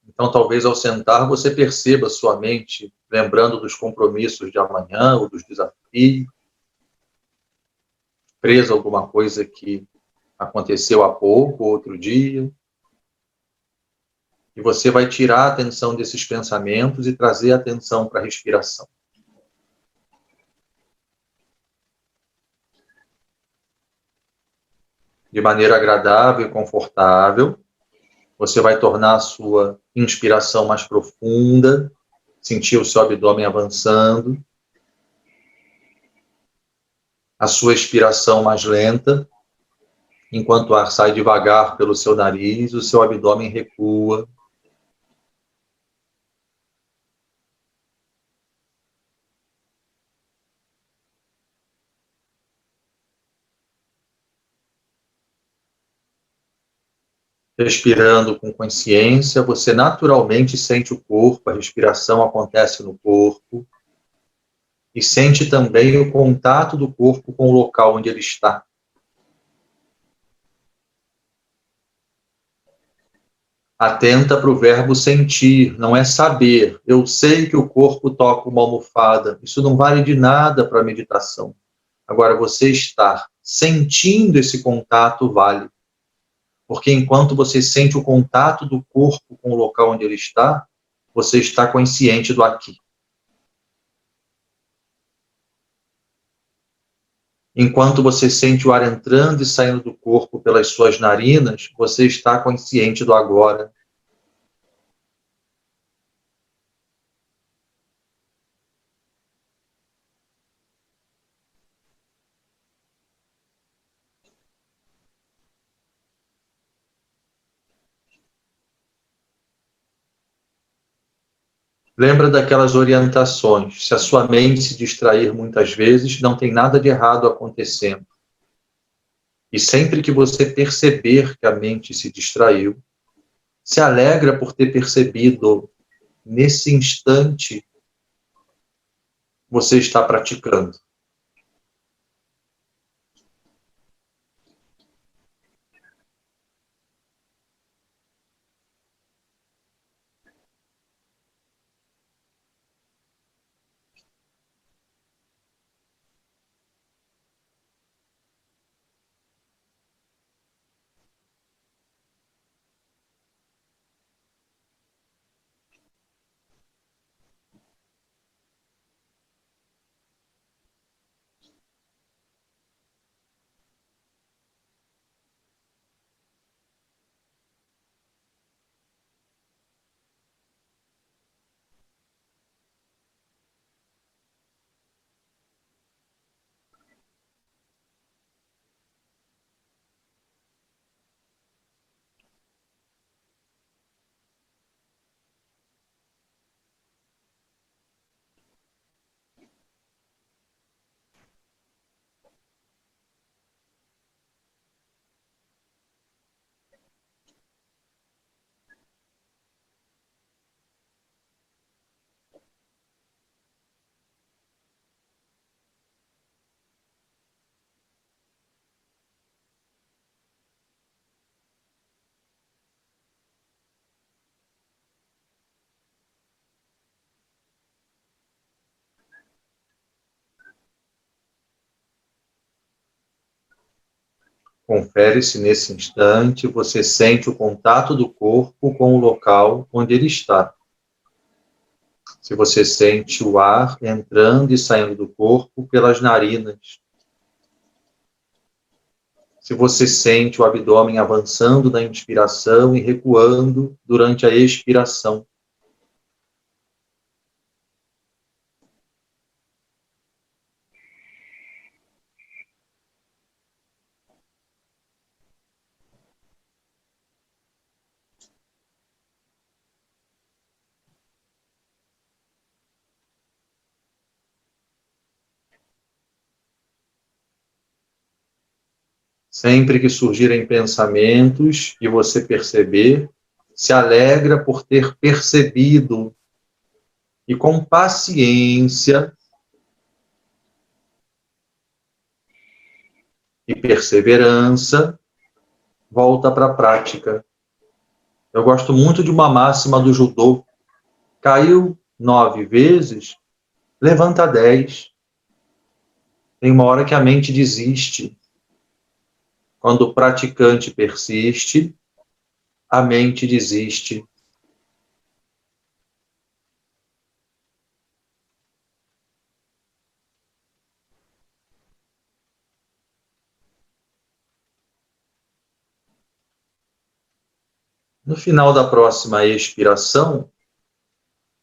Então, talvez ao sentar, você perceba sua mente lembrando dos compromissos de amanhã ou dos desafios, presa a alguma coisa que aconteceu há pouco, outro dia. E você vai tirar a atenção desses pensamentos e trazer a atenção para a respiração. De maneira agradável e confortável, você vai tornar a sua inspiração mais profunda, sentir o seu abdômen avançando, a sua expiração mais lenta, enquanto o ar sai devagar pelo seu nariz, o seu abdômen recua. Respirando com consciência, você naturalmente sente o corpo, a respiração acontece no corpo, e sente também o contato do corpo com o local onde ele está. Atenta para o verbo sentir, não é saber. Eu sei que o corpo toca uma almofada, isso não vale de nada para a meditação. Agora, você estar sentindo esse contato vale. Porque enquanto você sente o contato do corpo com o local onde ele está, você está consciente do aqui. Enquanto você sente o ar entrando e saindo do corpo pelas suas narinas, você está consciente do agora. Lembra daquelas orientações. Se a sua mente se distrair muitas vezes, não tem nada de errado acontecendo. E sempre que você perceber que a mente se distraiu, se alegra por ter percebido nesse instante você está praticando. Confere se nesse instante você sente o contato do corpo com o local onde ele está. Se você sente o ar entrando e saindo do corpo pelas narinas. Se você sente o abdômen avançando na inspiração e recuando durante a expiração. Sempre que surgirem pensamentos e você perceber, se alegra por ter percebido e com paciência e perseverança, volta para a prática. Eu gosto muito de uma máxima do judô. Caiu 9 vezes, levanta 10. Tem uma hora que a mente desiste. Quando o praticante persiste, a mente desiste. No final da próxima expiração,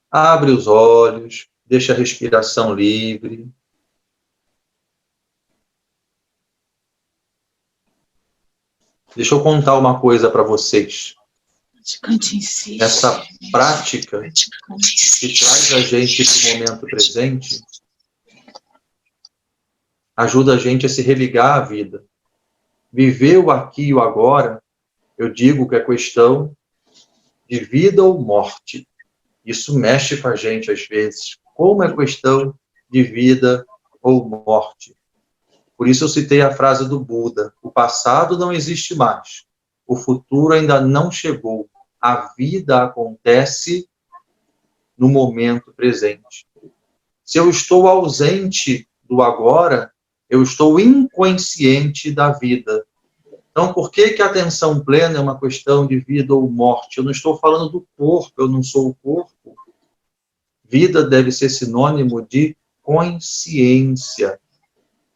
abre os olhos, deixa a respiração livre. Deixa eu contar uma coisa para vocês. Essa prática que traz a gente para o momento presente ajuda a gente a se religar à vida. Viver o aqui e o agora, eu digo que é questão de vida ou morte. Isso mexe com a gente às vezes. Como é questão de vida ou morte? Por isso eu citei a frase do Buda: o passado não existe mais, o futuro ainda não chegou, a vida acontece no momento presente. Se eu estou ausente do agora, eu estou inconsciente da vida. Então, por que a atenção plena é uma questão de vida ou morte? Eu não estou falando do corpo, eu não sou o corpo. Vida deve ser sinônimo de consciência.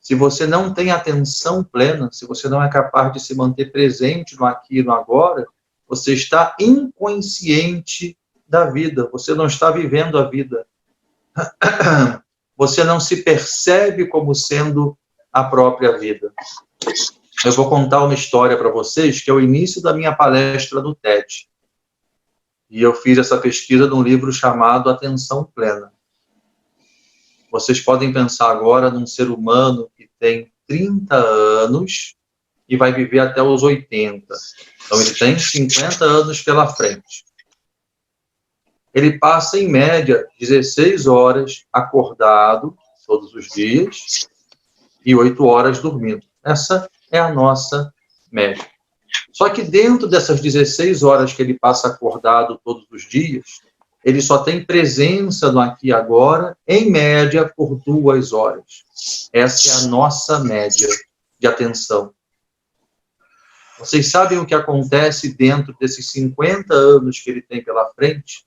Se você não tem atenção plena, se você não é capaz de se manter presente no aqui e no agora, você está inconsciente da vida, você não está vivendo a vida. Você não se percebe como sendo a própria vida. Eu vou contar uma história para vocês, que é o início da minha palestra no TED. E eu fiz essa pesquisa num livro chamado Atenção Plena. Vocês podem pensar agora num ser humano que tem 30 anos e vai viver até os 80. Então, ele tem 50 anos pela frente. Ele passa, em média, 16 horas acordado todos os dias e 8 horas dormindo. Essa é a nossa média. Só que dentro dessas 16 horas que ele passa acordado todos os dias, ele só tem presença no aqui e agora, em média, por 2 horas. Essa é a nossa média de atenção. Vocês sabem o que acontece dentro desses 50 anos que ele tem pela frente?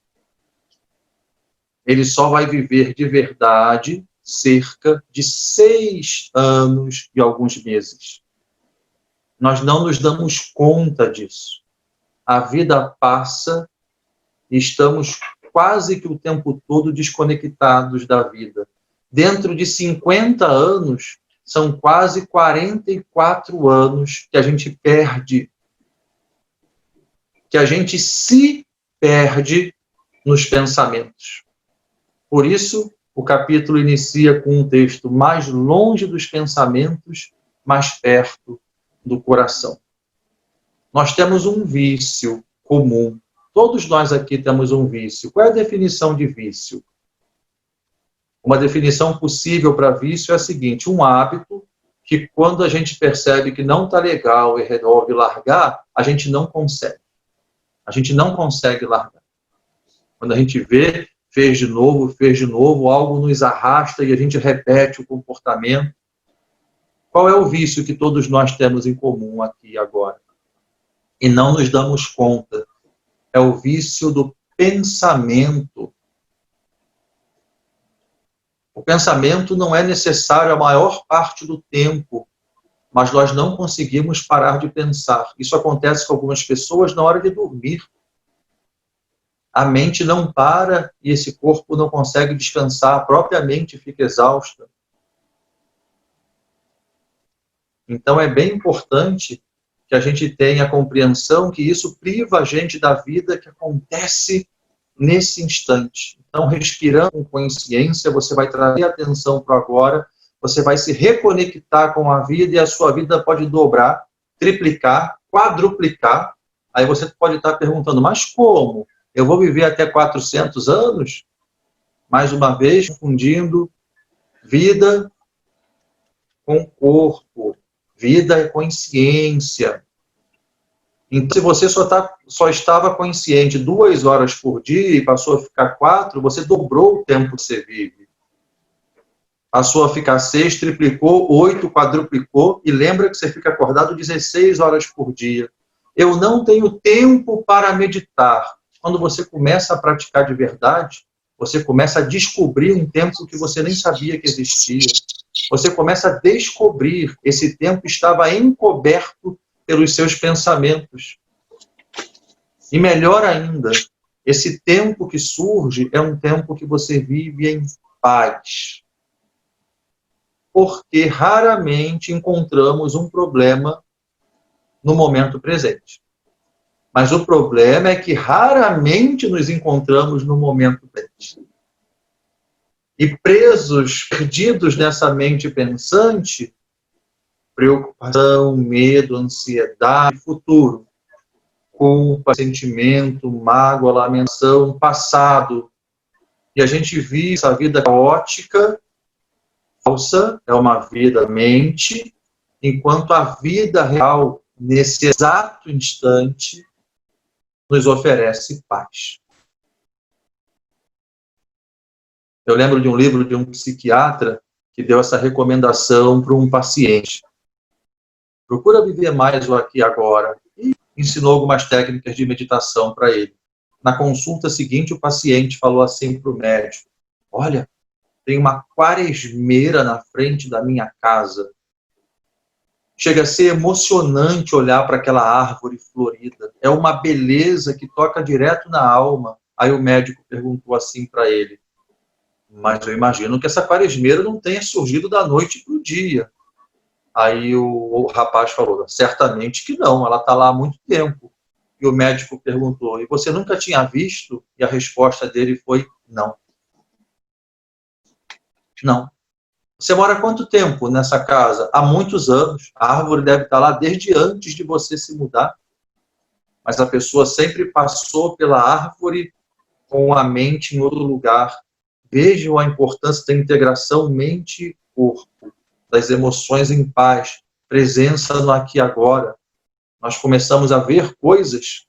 Ele só vai viver de verdade cerca de 6 anos e alguns meses. Nós não nos damos conta disso. A vida passa e estamos quase que o tempo todo desconectados da vida. Dentro de 50 anos, são quase 44 anos que a gente perde, que a gente se perde nos pensamentos. Por isso, o capítulo inicia com um texto: mais longe dos pensamentos, mais perto do coração. Nós temos um vício comum. Todos nós aqui temos um vício. Qual é a definição de vício? Uma definição possível para vício é a seguinte: um hábito que, quando a gente percebe que não está legal e resolve largar, a gente não consegue. A gente não consegue largar. Quando a gente vê, fez de novo, algo nos arrasta e a gente repete o comportamento. Qual é o vício que todos nós temos em comum aqui e agora? E não nos damos conta. É o vício do pensamento. O pensamento não é necessário a maior parte do tempo, mas nós não conseguimos parar de pensar. Isso acontece com algumas pessoas na hora de dormir. A mente não para e esse corpo não consegue descansar, a própria mente fica exausta. Então é bem importante que a gente tenha a compreensão que isso priva a gente da vida que acontece nesse instante. Então, respirando com consciência, você vai trazer atenção para o agora, você vai se reconectar com a vida e a sua vida pode dobrar, triplicar, quadruplicar. Aí você pode estar perguntando, mas como? Eu vou viver até 400 anos? Mais uma vez, confundindo vida com corpo. Vida é consciência. Então, se você só estava consciente 2 horas por dia e passou a ficar 4, você dobrou o tempo que você vive. Passou a ficar 6, triplicou, 8, quadruplicou, e lembra que você fica acordado 16 horas por dia. Eu não tenho tempo para meditar. Quando você começa a praticar de verdade, você começa a descobrir um tempo que você nem sabia que existia. Você começa a descobrir, esse tempo estava encoberto pelos seus pensamentos. E melhor ainda, esse tempo que surge é um tempo que você vive em paz. Porque raramente encontramos um problema no momento presente. Mas o problema é que raramente nos encontramos no momento presente. E presos, perdidos nessa mente pensante, preocupação, medo, ansiedade, futuro, culpa, sentimento, mágoa, lamentação, passado. E a gente vive essa vida caótica, falsa, é uma vida mente, enquanto a vida real, nesse exato instante, nos oferece paz. Eu lembro de um livro de um psiquiatra que deu essa recomendação para um paciente. Procura viver mais o aqui e agora. E ensinou algumas técnicas de meditação para ele. Na consulta seguinte, o paciente falou assim para o médico: olha, tem uma quaresmeira na frente da minha casa. Chega a ser emocionante olhar para aquela árvore florida. É uma beleza que toca direto na alma. Aí o médico perguntou assim para ele: mas eu imagino que essa quaresmeira não tenha surgido da noite para o dia. Aí o rapaz falou: certamente que não, ela está lá há muito tempo. E o médico perguntou: e você nunca tinha visto? E a resposta dele foi: não. Não. Você mora quanto tempo nessa casa? Há muitos anos. A árvore deve estar lá desde antes de você se mudar. Mas a pessoa sempre passou pela árvore com a mente em outro lugar. Vejam a importância da integração mente-corpo, das emoções em paz, presença no aqui e agora. Nós começamos a ver coisas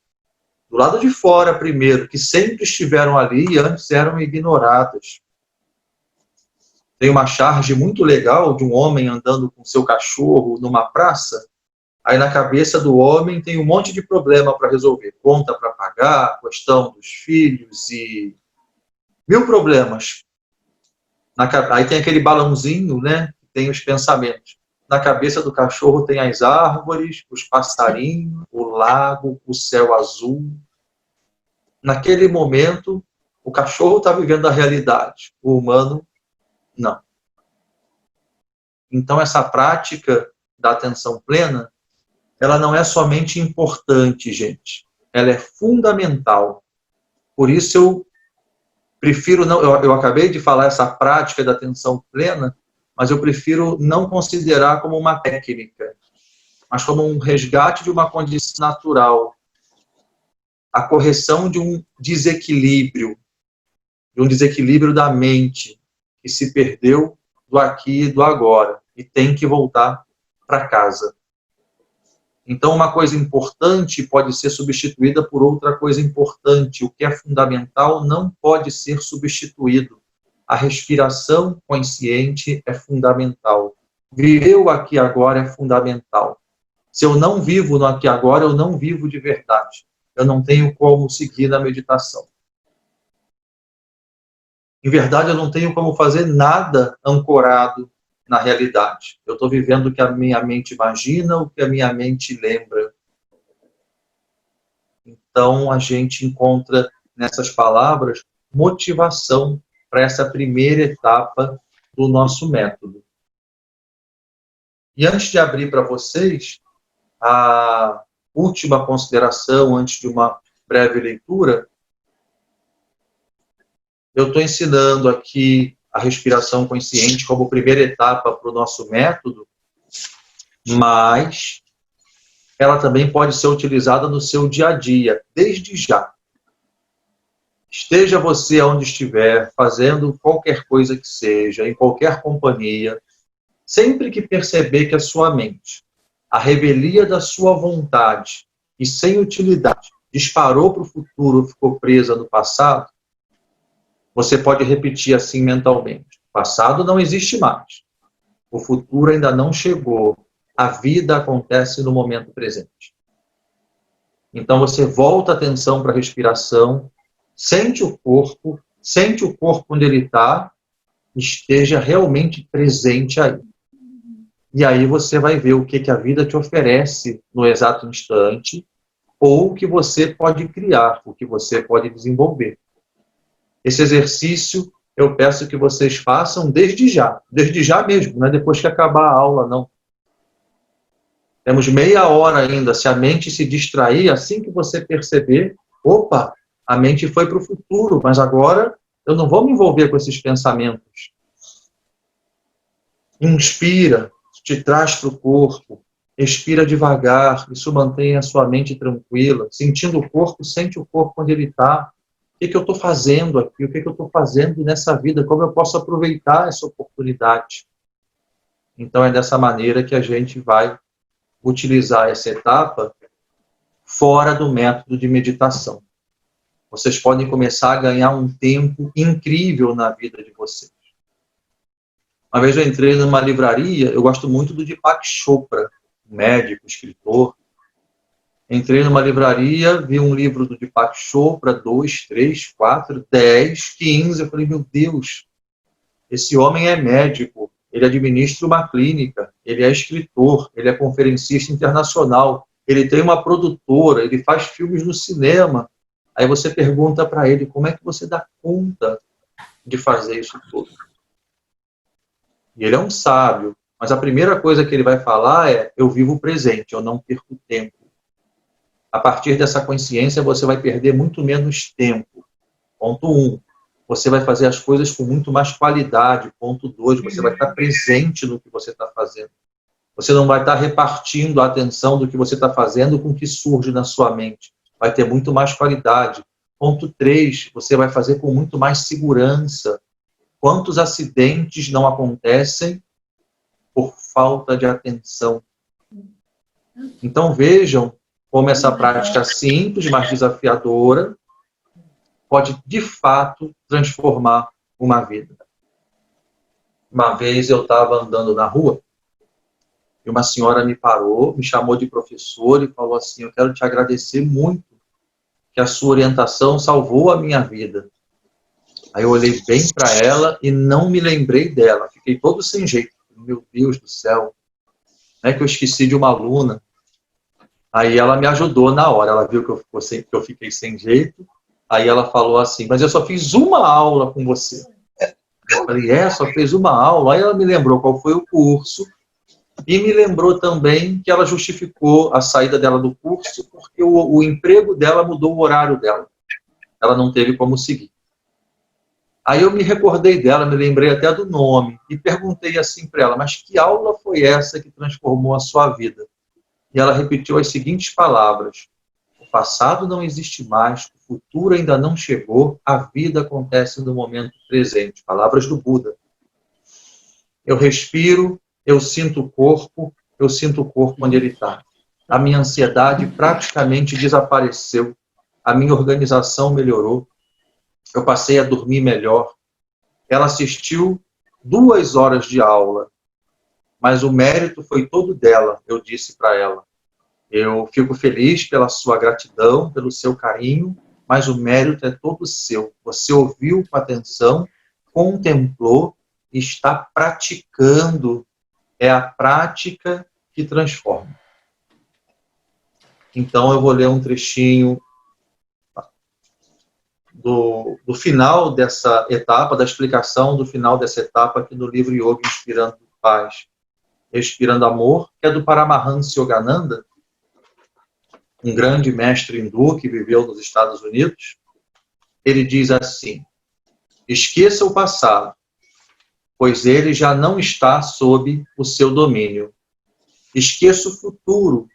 do lado de fora primeiro, que sempre estiveram ali e antes eram ignoradas. Tem uma charge muito legal de um homem andando com seu cachorro numa praça. Aí na cabeça do homem tem um monte de problema para resolver. Conta para pagar, questão dos filhos e 1000 problemas. Aí tem aquele balãozinho, né? Que tem os pensamentos. Na cabeça do cachorro tem as árvores, os passarinhos, o lago, o céu azul. Naquele momento, o cachorro está vivendo a realidade. O humano, não. Então, essa prática da atenção plena, ela não é somente importante, gente. Ela é fundamental. Por isso eu prefiro não... Eu acabei de falar essa prática da atenção plena, mas eu prefiro não considerar como uma técnica, mas como um resgate de uma condição natural. A correção de um desequilíbrio da mente, que se perdeu do aqui e do agora, e tem que voltar para casa. Então, uma coisa importante pode ser substituída por outra coisa importante. O que é fundamental não pode ser substituído. A respiração consciente é fundamental. Viver o aqui e agora é fundamental. Se eu não vivo no aqui e agora, eu não vivo de verdade. Eu não tenho como seguir na meditação. Em verdade, eu não tenho como fazer nada ancorado na realidade. Eu estou vivendo o que a minha mente imagina, o que a minha mente lembra. Então, a gente encontra nessas palavras motivação para essa primeira etapa do nosso método. E antes de abrir para vocês a última consideração, antes de uma breve leitura, eu estou ensinando aqui a respiração consciente como primeira etapa para o nosso método, mas ela também pode ser utilizada no seu dia a dia, desde já. Esteja você onde estiver, fazendo qualquer coisa que seja, em qualquer companhia, sempre que perceber que a sua mente, a revelia da sua vontade e sem utilidade, disparou para o futuro, ficou presa no passado, você pode repetir assim mentalmente: o passado não existe mais, o futuro ainda não chegou, a vida acontece no momento presente. Então você volta a atenção para a respiração, sente o corpo onde ele está, esteja realmente presente aí. E aí você vai ver o que a vida te oferece no exato instante, ou o que você pode criar, o que você pode desenvolver. Esse exercício eu peço que vocês façam desde já mesmo, não é depois que acabar a aula, não. Temos meia hora ainda. Se a mente se distrair, assim que você perceber, opa, a mente foi para o futuro, mas agora eu não vou me envolver com esses pensamentos. Inspira, te traz para o corpo, expira devagar, isso mantém a sua mente tranquila, sentindo o corpo, sente o corpo onde ele está. O que eu estou fazendo aqui? O que eu estou fazendo nessa vida? Como eu posso aproveitar essa oportunidade? Então é dessa maneira que a gente vai utilizar essa etapa fora do método de meditação. Vocês podem começar a ganhar um tempo incrível na vida de vocês. Uma vez eu entrei numa livraria, eu gosto muito do Deepak Chopra, médico, escritor. Entrei numa livraria, vi um livro do Deepak Chopra, 2, 3, 4, 10, 15. Eu falei, meu Deus, esse homem é médico, ele administra uma clínica, ele é escritor, ele é conferencista internacional, ele tem uma produtora, ele faz filmes no cinema. Aí você pergunta para ele, como é que você dá conta de fazer isso tudo? E ele é um sábio, mas a primeira coisa que ele vai falar é, eu vivo o presente, eu não perco tempo. A partir dessa consciência, você vai perder muito menos tempo. Ponto 1. Você vai fazer as coisas com muito mais qualidade. Ponto 2. Você vai estar presente no que você está fazendo. Você não vai estar repartindo a atenção do que você está fazendo com o que surge na sua mente. Vai ter muito mais qualidade. Ponto 3. Você vai fazer com muito mais segurança. Quantos acidentes não acontecem por falta de atenção? Então vejam como essa prática simples, mas desafiadora, pode, de fato, transformar uma vida. Uma vez eu estava andando na rua e uma senhora me parou, me chamou de professor e falou assim, eu quero te agradecer muito que a sua orientação salvou a minha vida. Aí eu olhei bem para ela e não me lembrei dela. Fiquei todo sem jeito. Meu Deus do céu. Não é que eu esqueci de uma aluna. Aí ela me ajudou na hora. Ela viu que eu fiquei sem jeito. Aí ela falou assim, mas eu só fiz uma aula com você. Eu falei, só fez uma aula? Aí ela me lembrou qual foi o curso e me lembrou também que ela justificou a saída dela do curso porque o emprego dela mudou o horário dela. Ela não teve como seguir. Aí eu me recordei dela, me lembrei até do nome e perguntei assim para ela, mas que aula foi essa que transformou a sua vida? E ela repetiu as seguintes palavras, o passado não existe mais, o futuro ainda não chegou, a vida acontece no momento presente. Palavras do Buda. Eu respiro, eu sinto o corpo onde ele está. A minha ansiedade praticamente desapareceu, a minha organização melhorou, eu passei a dormir melhor. Ela assistiu 2 horas de aula. mas o mérito foi todo dela, eu disse para ela. Eu fico feliz pela sua gratidão, pelo seu carinho, mas o mérito é todo seu. Você ouviu com atenção, contemplou, está praticando. É a prática que transforma. Então eu vou ler um trechinho do final dessa etapa, da explicação do final dessa etapa aqui no livro Yoga Inspirando Paz, Respirando Amor, que é do Paramahansa Yogananda, um grande mestre hindu que viveu nos Estados Unidos. Ele diz assim: esqueça o passado, pois ele já não está sob o seu domínio. Esqueça o futuro,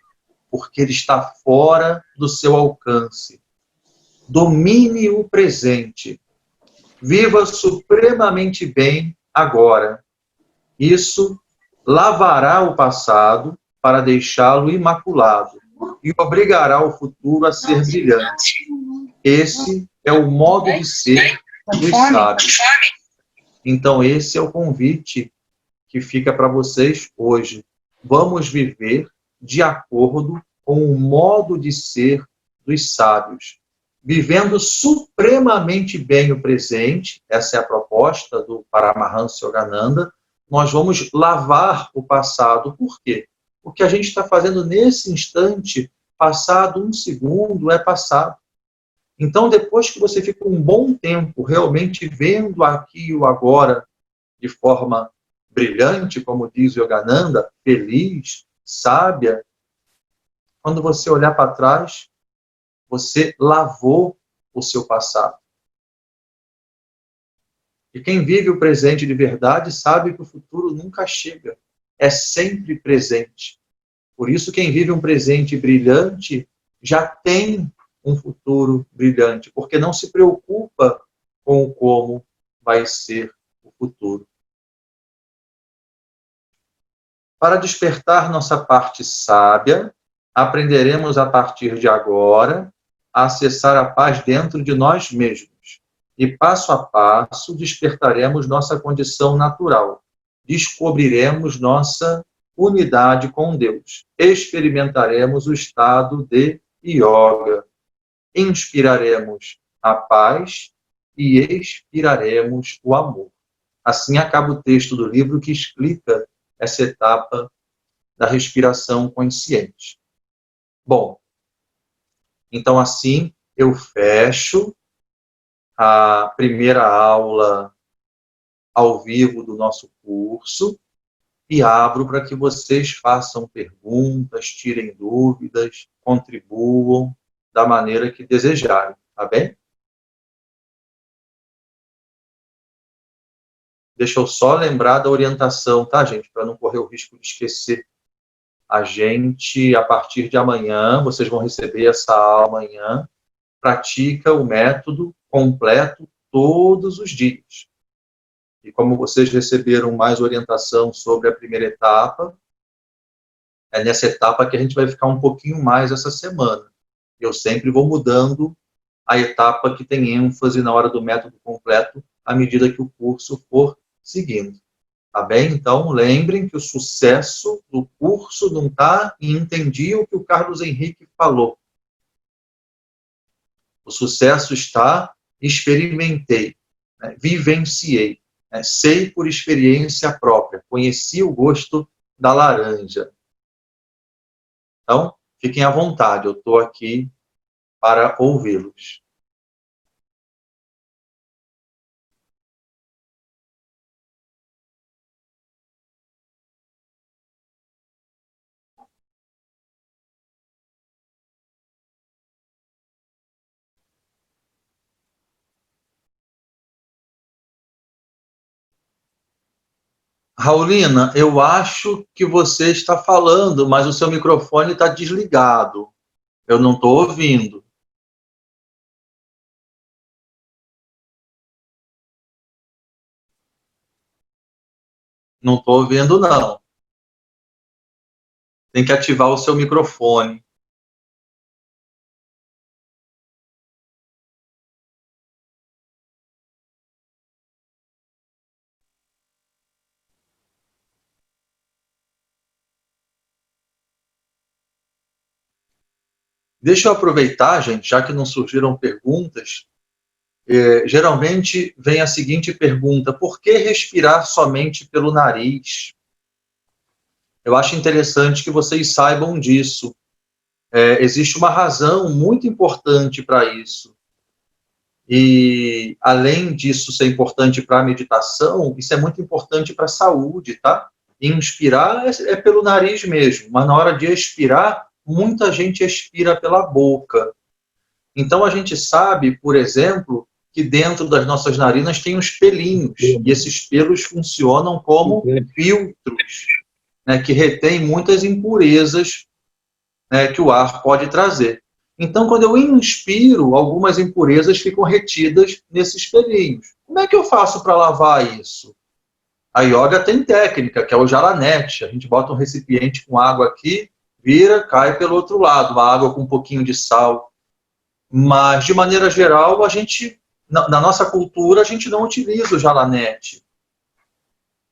porque ele está fora do seu alcance. Domine o presente. Viva supremamente bem agora. Isso lavará o passado para deixá-lo imaculado e obrigará o futuro a ser brilhante. Esse é o modo de ser dos sábios. Então, esse é o convite que fica para vocês hoje. Vamos viver de acordo com o modo de ser dos sábios, vivendo supremamente bem o presente. Essa é a proposta do Paramahansa Yogananda. Nós vamos lavar o passado. Por quê? O que a gente está fazendo nesse instante, passado um segundo, é passado. Então, depois que você fica um bom tempo realmente vendo aqui e o agora de forma brilhante, como diz o Yogananda, feliz, sábia, quando você olhar para trás, você lavou o seu passado. E quem vive o presente de verdade sabe que o futuro nunca chega, é sempre presente. Por isso, quem vive um presente brilhante já tem um futuro brilhante, porque não se preocupa com como vai ser o futuro. Para despertar nossa parte sábia, aprenderemos a partir de agora a acessar a paz dentro de nós mesmos. E passo a passo despertaremos nossa condição natural. Descobriremos nossa unidade com Deus. Experimentaremos o estado de yoga. Inspiraremos a paz e expiraremos o amor. Assim acaba o texto do livro que explica essa etapa da respiração consciente. Bom, então assim eu fecho a primeira aula ao vivo do nosso curso e abro para que vocês façam perguntas, tirem dúvidas, contribuam da maneira que desejarem, tá bem? Deixa eu só lembrar da orientação, tá, gente? Para não correr o risco de esquecer. A gente, a partir de amanhã, vocês vão receber essa aula amanhã, pratica o método completo todos os dias. E como vocês receberam mais orientação sobre a primeira etapa, é nessa etapa que a gente vai ficar um pouquinho mais essa semana. Eu sempre vou mudando a etapa que tem ênfase na hora do método completo, à medida que o curso for seguindo. Tá bem? Então, lembrem que o sucesso do curso não está em entender o que o Carlos Henrique falou. O sucesso está experimentei, né? Vivenciei, né? Sei por experiência própria, conheci o gosto da laranja. Então, fiquem à vontade, eu estou aqui para ouvi-los. Raulina, eu acho que você está falando, mas o seu microfone está desligado. Eu não estou ouvindo. Não estou ouvindo, não. Tem que ativar o seu microfone. Deixa eu aproveitar, gente, já que não surgiram perguntas, geralmente vem a seguinte pergunta: por que respirar somente pelo nariz? Eu acho interessante que vocês saibam disso. Existe uma razão muito importante para isso. E, além disso ser importante para a meditação, isso é muito importante para a saúde, tá? Inspirar é pelo nariz mesmo, mas na hora de expirar, muita gente expira pela boca. Então, a gente sabe, por exemplo, que dentro das nossas narinas tem uns pelinhos, e esses pelos funcionam como filtros, né, que retêm muitas impurezas, né, que o ar pode trazer. Então, quando eu inspiro, algumas impurezas ficam retidas nesses pelinhos. Como é que eu faço para lavar isso? A yoga tem técnica, que é o jalanete. A gente bota um recipiente com água aqui, vira, cai pelo outro lado, uma água com um pouquinho de sal. Mas, de maneira geral, a gente, na nossa cultura, a gente não utiliza o jalanete.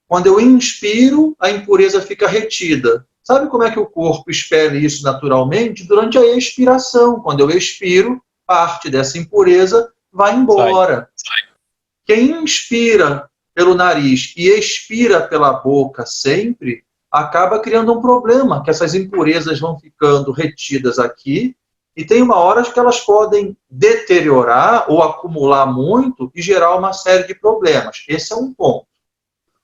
Quando eu inspiro, a impureza fica retida. Sabe como é que o corpo expele isso naturalmente? Durante a expiração. Quando eu expiro, parte dessa impureza vai embora. Quem inspira pelo nariz e expira pela boca sempre, acaba criando um problema, que essas impurezas vão ficando retidas aqui, e tem uma hora que elas podem deteriorar ou acumular muito e gerar uma série de problemas. Esse é um ponto.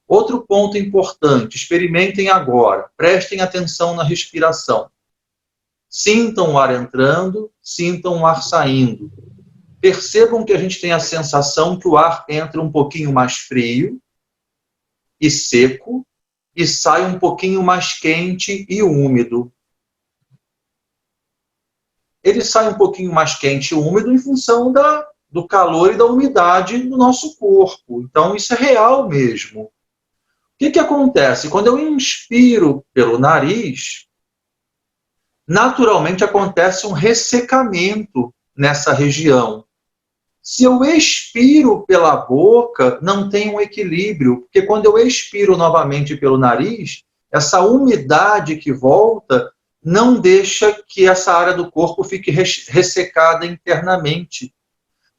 Outro ponto importante, experimentem agora, prestem atenção na respiração. Sintam o ar entrando, sintam o ar saindo. Percebam que a gente tem a sensação que o ar entra um pouquinho mais frio e seco e sai um pouquinho mais quente e úmido. Ele sai um pouquinho mais quente e úmido em função do calor e da umidade do nosso corpo. Então, isso é real mesmo. O que acontece? Quando eu inspiro pelo nariz, naturalmente acontece um ressecamento nessa região. Se eu expiro pela boca, não tem um equilíbrio, porque quando eu expiro novamente pelo nariz, essa umidade que volta não deixa que essa área do corpo fique ressecada internamente.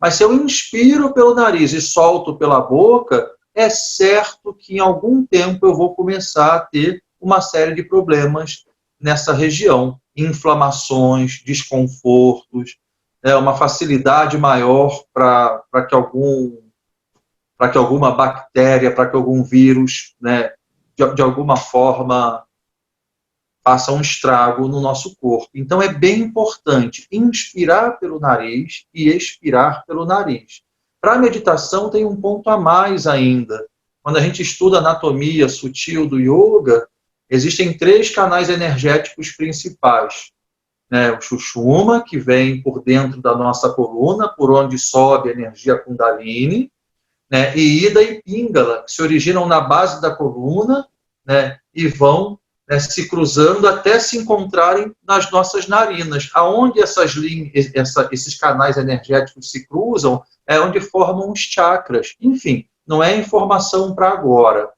Mas se eu inspiro pelo nariz e solto pela boca, é certo que em algum tempo eu vou começar a ter uma série de problemas nessa região. Inflamações, desconfortos, uma facilidade maior para que alguma bactéria, para que algum vírus, né, de alguma forma, faça um estrago no nosso corpo. Então é bem importante inspirar pelo nariz e expirar pelo nariz. Para a meditação tem um ponto a mais ainda. Quando a gente estuda a anatomia sutil do yoga, existem 3 canais energéticos principais. O Sushumna, que vem por dentro da nossa coluna, por onde sobe a energia Kundalini, e Ida e Pingala, que se originam na base da coluna, e vão se cruzando até se encontrarem nas nossas narinas. Aonde esses canais energéticos se cruzam é onde formam os chakras. Enfim, não é informação para agora.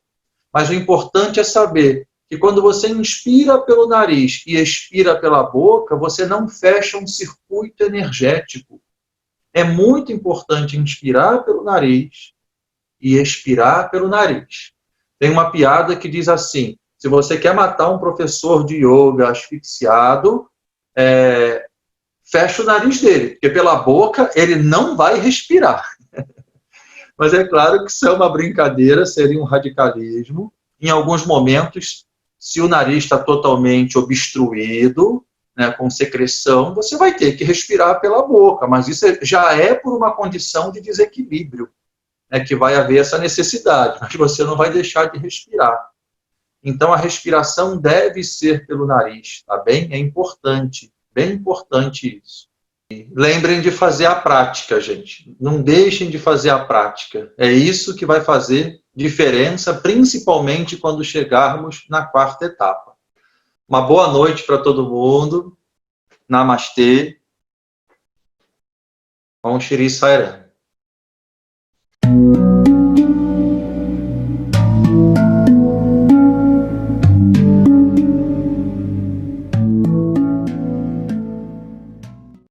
Mas o importante é saber que quando você inspira pelo nariz e expira pela boca, você não fecha um circuito energético. É muito importante inspirar pelo nariz e expirar pelo nariz. Tem uma piada que diz assim: se você quer matar um professor de yoga asfixiado, fecha o nariz dele, porque pela boca ele não vai respirar. Mas é claro que isso é uma brincadeira, seria um radicalismo. Em alguns momentos, se o nariz está totalmente obstruído, com secreção, você vai ter que respirar pela boca, mas isso já é por uma condição de desequilíbrio, que vai haver essa necessidade, mas você não vai deixar de respirar. Então, a respiração deve ser pelo nariz, tá bem? É importante, bem importante isso. E lembrem de fazer a prática, gente. Não deixem de fazer a prática. É isso que vai fazer diferença, principalmente quando chegarmos na 4ª etapa. Uma boa noite para todo mundo. Namastê. Om Shri Sai Ram.